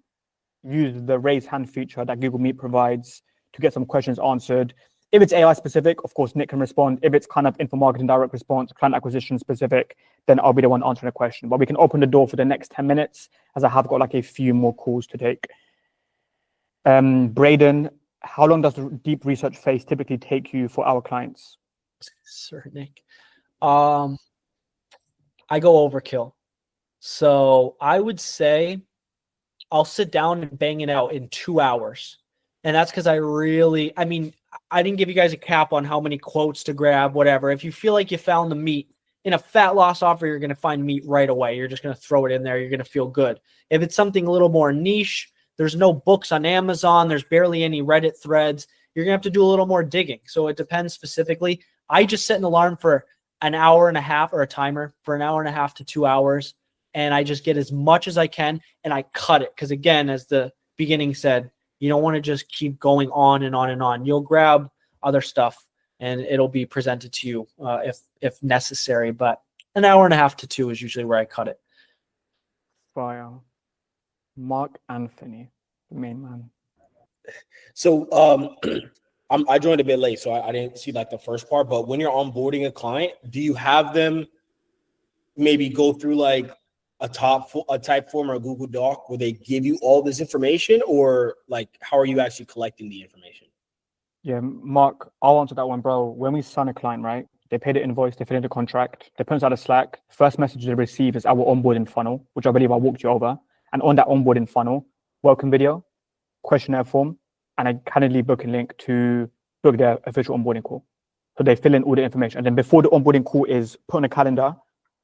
use the raise hand feature that Google Meet provides to get some questions answered. If it's AI specific, of course, Nick can respond. If it's kind of info marketing direct response, client acquisition specific, then I'll be the one answering the question. But we can open the door for the next 10 minutes as I have got like a few more calls to take. Braden, how long does the deep research phase typically take you for our clients? Sir Nick. I go overkill. So I would say I'll sit down and bang it out in 2 hours. And that's because I didn't give you guys a cap on how many quotes to grab, whatever. If you feel like you found the meat in a fat loss offer, you're going to find meat right away. You're just going to throw it in there. You're going to feel good. If it's something a little more niche, there's no books on Amazon. There's barely any Reddit threads. You're going to have to do a little more digging. So it depends specifically. I just set an alarm for an hour and a half, or a timer for an hour and a half to 2 hours. And I just get as much as I can and I cut it. Because again, as the beginning said, you don't want to just keep going on and on and on. You'll grab other stuff and it'll be presented to you if necessary. But an hour and a half to 2 is usually where I cut it. Fire. Mark Anthony, the main man. So I joined a bit late, so I didn't see like the first part. But when you're onboarding a client, do you have them maybe go through like a type form or a Google Doc where they give you all this information, or like how are you actually collecting the information? Yeah, Mark, I'll answer that one, bro. When we sign a client, right, they pay the invoice, they fill in the contract, they put us out of Slack. First message they receive is our onboarding funnel, which I believe I walked you over. And on that onboarding funnel, welcome video, questionnaire form, and a Calendly booking link to book their official onboarding call. So they fill in all the information. And then before the onboarding call is put on a calendar,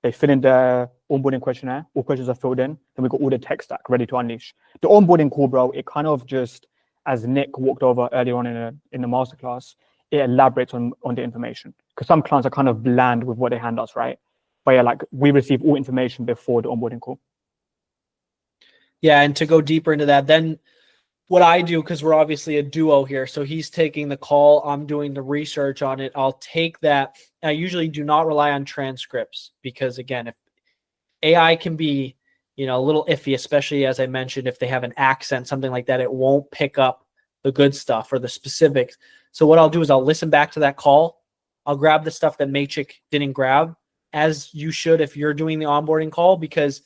they fill in the onboarding questionnaire. All questions are filled in. Then we got all the tech stack ready to unleash. The onboarding call, bro, it kind of just, as Nick walked over earlier on in the masterclass, it elaborates on the information. Because some clients are kind of bland with what they hand us, right? But yeah, like we receive all information before the onboarding call. Yeah, and to go deeper into that, then what I do, because we're obviously a duo here, so he's taking the call, I'm doing the research on it. I'll take that. I usually do not rely on transcripts because, again, if AI can be, a little iffy, especially as I mentioned, if they have an accent, something like that, it won't pick up the good stuff or the specifics. So what I'll do is I'll listen back to that call. I'll grab the stuff that Maciek didn't grab, as you should if you're doing the onboarding call, because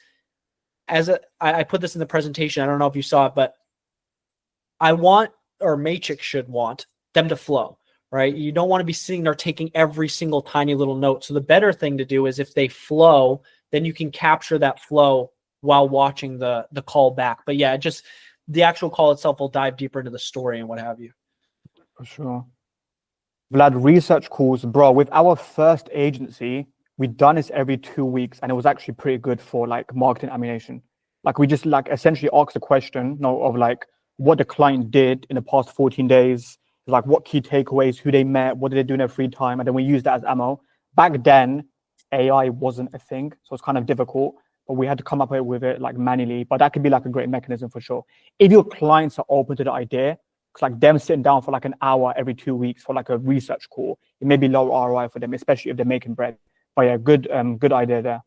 I put this in the presentation. I don't know if you saw it, but I want, or Maciek should want, them to flow, right? You don't want to be sitting there taking every single tiny little note. So the better thing to do is if they flow, then you can capture that flow while watching the call back. But yeah, just the actual call itself will dive deeper into the story and what have you. For sure. Vlad, research calls, bro, with our first agency, we've done this every 2 weeks and it was actually pretty good for like marketing ammunition. Like we just like essentially asked the question of like what the client did in the past 14 days, like what key takeaways, who they met, what did they do in their free time, and then we used that as ammo. Back then, AI wasn't a thing, so it's kind of difficult, but we had to come up with it like manually. But that could be like a great mechanism for sure. If your clients are open to the idea, it's like them sitting down for like an hour every 2 weeks for like a research call. It may be low ROI for them, especially if they're making bread. But yeah, good idea there.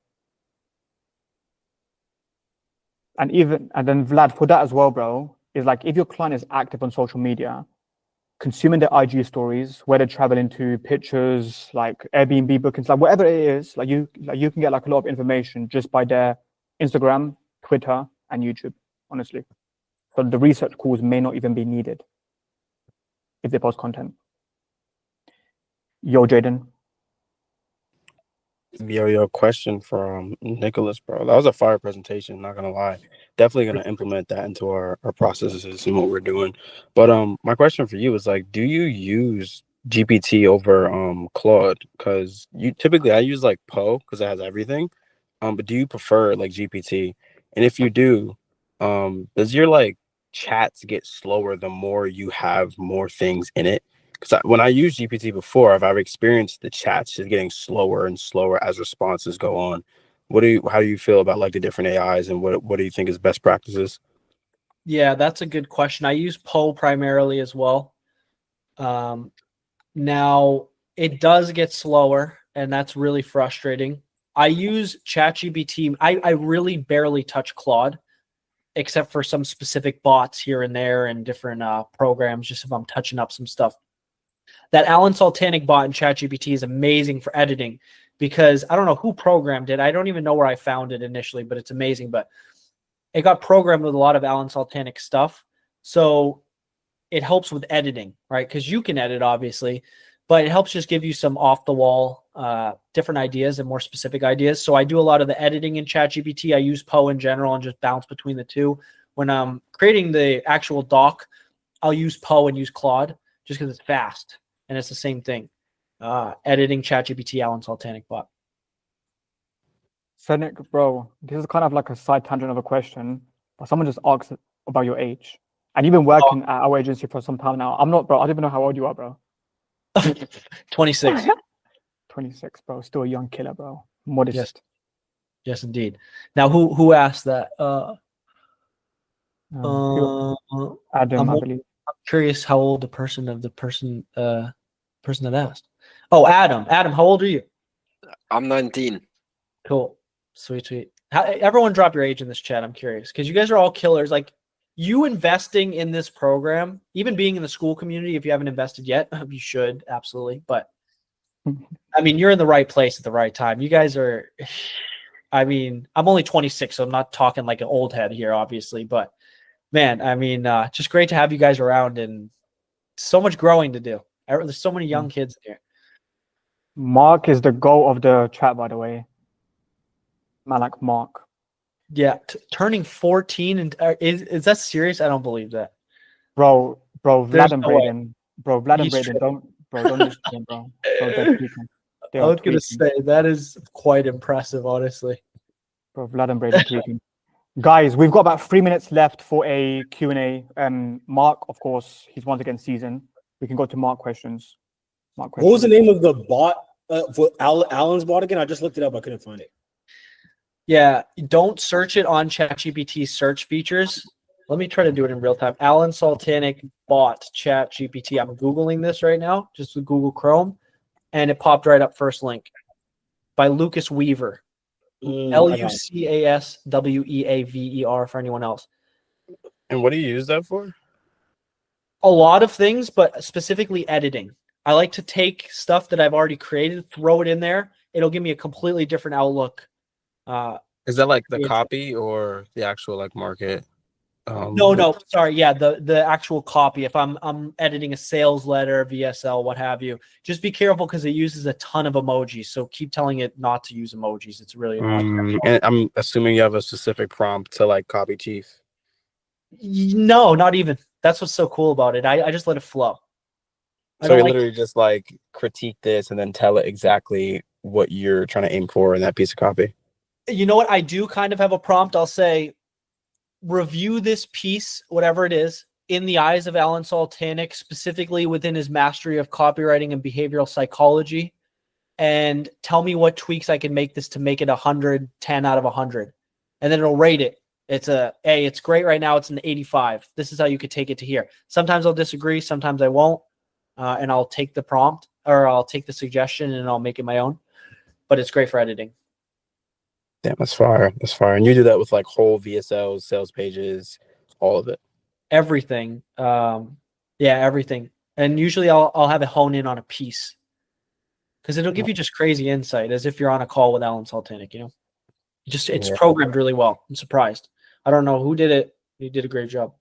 And then Vlad, for that as well, bro, is like if your client is active on social media, consuming their IG stories, where they're traveling to, pictures, like Airbnb bookings, like whatever it is, like you can get like a lot of information just by their Instagram, Twitter, and YouTube, honestly. So the research calls may not even be needed if they post content. Yo, Jaden. Yo, question from Nicholas, bro. That was a fire presentation, not gonna lie. Definitely gonna implement that into our processes and what we're doing. But my question for you is like, do you use GPT over Claude? Because I use like Poe because it has everything. But do you prefer like GPT? And if you do, does your like chats get slower the more you have more things in it? Because when I used GPT before, I've experienced the chats just getting slower and slower as responses go on. How do you feel about like the different AIs, and what do you think is best practices? Yeah, that's a good question. I use Poe primarily as well. Now it does get slower, and that's really frustrating. I use ChatGPT. I really barely touch Claude, except for some specific bots here and there and different programs, just if I'm touching up some stuff. That Alan Sultanic bot in ChatGPT is amazing for editing because I don't know who programmed it. I don't even know where I found it initially, but it's amazing. But it got programmed with a lot of Alan Sultanic stuff. So it helps with editing, right? Because you can edit, obviously, but it helps just give you some off-the-wall different ideas and more specific ideas. So I do a lot of the editing in ChatGPT. I use Poe in general and just bounce between the two. When I'm creating the actual doc, I'll use Poe and use Claude just because it's fast. And it's the same thing. Editing ChatGPT, Alan Sultanic bot. So Nick, bro, this is kind of like a side tangent of a question, but someone just asked about your age. And you've been working at our agency for some time now. I'm not, bro. I don't even know how old you are, bro. 26. 26, bro. Still a young killer, bro. Modest. Yes, indeed. Now, who asked that? Adam, I believe. I'm curious how old the person that asked. Oh, Adam. Adam, how old are you? I'm 19. Cool. Sweet. Everyone drop your age in this chat. I'm curious because you guys are all killers. Like you investing in this program, even being in the school community, if you haven't invested yet, you should absolutely. But I mean, you're in the right place at the right time. You guys are, I mean, I'm only 26, so I'm not talking like an old head here, obviously, but man, I mean, just great to have you guys around and so much growing to do. There's so many young kids here. Mark is the goal of the chat, by the way. Man, like Mark. Yeah, turning 14 and is that serious? I don't believe that. Bro, There's Vlad and no way. Braden. Bro, Vlad and He's Braden, don't listen to him, bro. Bro, they're tweaking. I was going to say, that is quite impressive, honestly. Bro, Vlad and Braden tweaking. Guys, we've got about 3 minutes left for a Q&A. Mark, of course, he's once again seasoned. We can go to Mark questions. What was the name of the bot for Alan's bot again? I just looked it up. I couldn't find it. Yeah, don't search it on ChatGPT search features. Let me try to do it in real time. Alan Sultanic bot ChatGPT. I'm Googling this right now, just with Google Chrome, and it popped right up first link by Lucas Weaver. LUCASWEAVER for anyone else. And what do you use that for? A lot of things, but specifically editing. I like to take stuff that I've already created, throw it in there. It'll give me a completely different outlook. Is that like the copy or the actual like market? No, sorry. Yeah, the actual copy. If I'm editing a sales letter, VSL, what have you, just be careful because it uses a ton of emojis. So keep telling it not to use emojis. It's really annoying. And I'm assuming you have a specific prompt to like copy chief. No, not even. That's what's so cool about it. I just let it flow. So you literally just like critique this and then tell it exactly what you're trying to aim for in that piece of copy. You know what? I do kind of have a prompt. I'll say, review this piece, whatever it is, in the eyes of Alan Sultanic, specifically within his mastery of copywriting and behavioral psychology, and tell me what tweaks I can make this to make it 110 out of 100. And then it'll rate it. It's it's great right now. It's an 85. This is how you could take it to here. Sometimes I'll disagree. Sometimes I won't. And I'll take the prompt or I'll take the suggestion and I'll make it my own. But it's great for editing. Damn, that's fire. That's fire. And you do that with like whole VSLs, sales pages, all of it. Everything. Everything. And usually I'll have it hone in on a piece because it'll give you just crazy insight as if you're on a call with Alan Saltanic, you know? It's programmed really well. I'm surprised. I don't know who did it. He did a great job.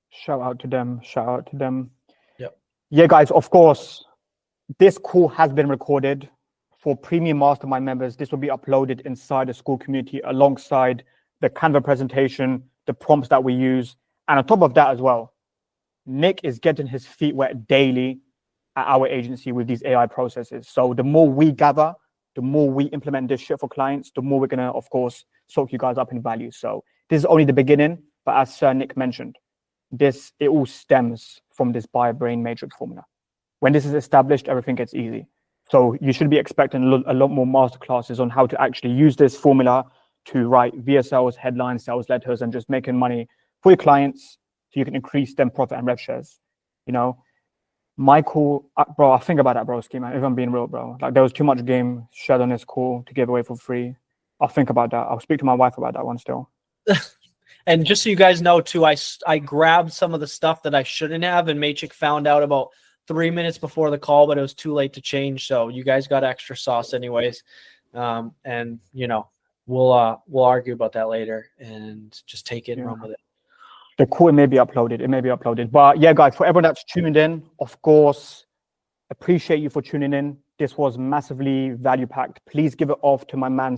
Shout out to them. Shout out to them. Yep. Yeah, guys, of course, this call has been recorded. For premium mastermind members, this will be uploaded inside the school community alongside the Canva presentation, the prompts that we use. And on top of that as well, Nick is getting his feet wet daily at our agency with these AI processes. So the more we gather, the more we implement this shit for clients, the more we're going to, of course, soak you guys up in value. So this is only the beginning, but as Sir Nick mentioned, it all stems from this buyer-brain matrix formula. When this is established, everything gets easy. So you should be expecting a lot more masterclasses on how to actually use this formula to write VSLs, headlines, sales letters, and just making money for your clients so you can increase them profit and rev shares. You know, Michael, bro, I think about that, broski, man. If I'm being real, bro, like there was too much game shared on this call to give away for free. I'll think about that. I'll speak to my wife about that one still. And just so you guys know too, I grabbed some of the stuff that I shouldn't have, and Maciek found out about 3 minutes before the call, but it was too late to change. So you guys got extra sauce anyways. And you know, we'll argue about that later and just take it and run with it. The call may be uploaded. It may be uploaded. But yeah, guys, for everyone that's tuned in, of course, appreciate you for tuning in. This was massively value packed. Please give it off to my man,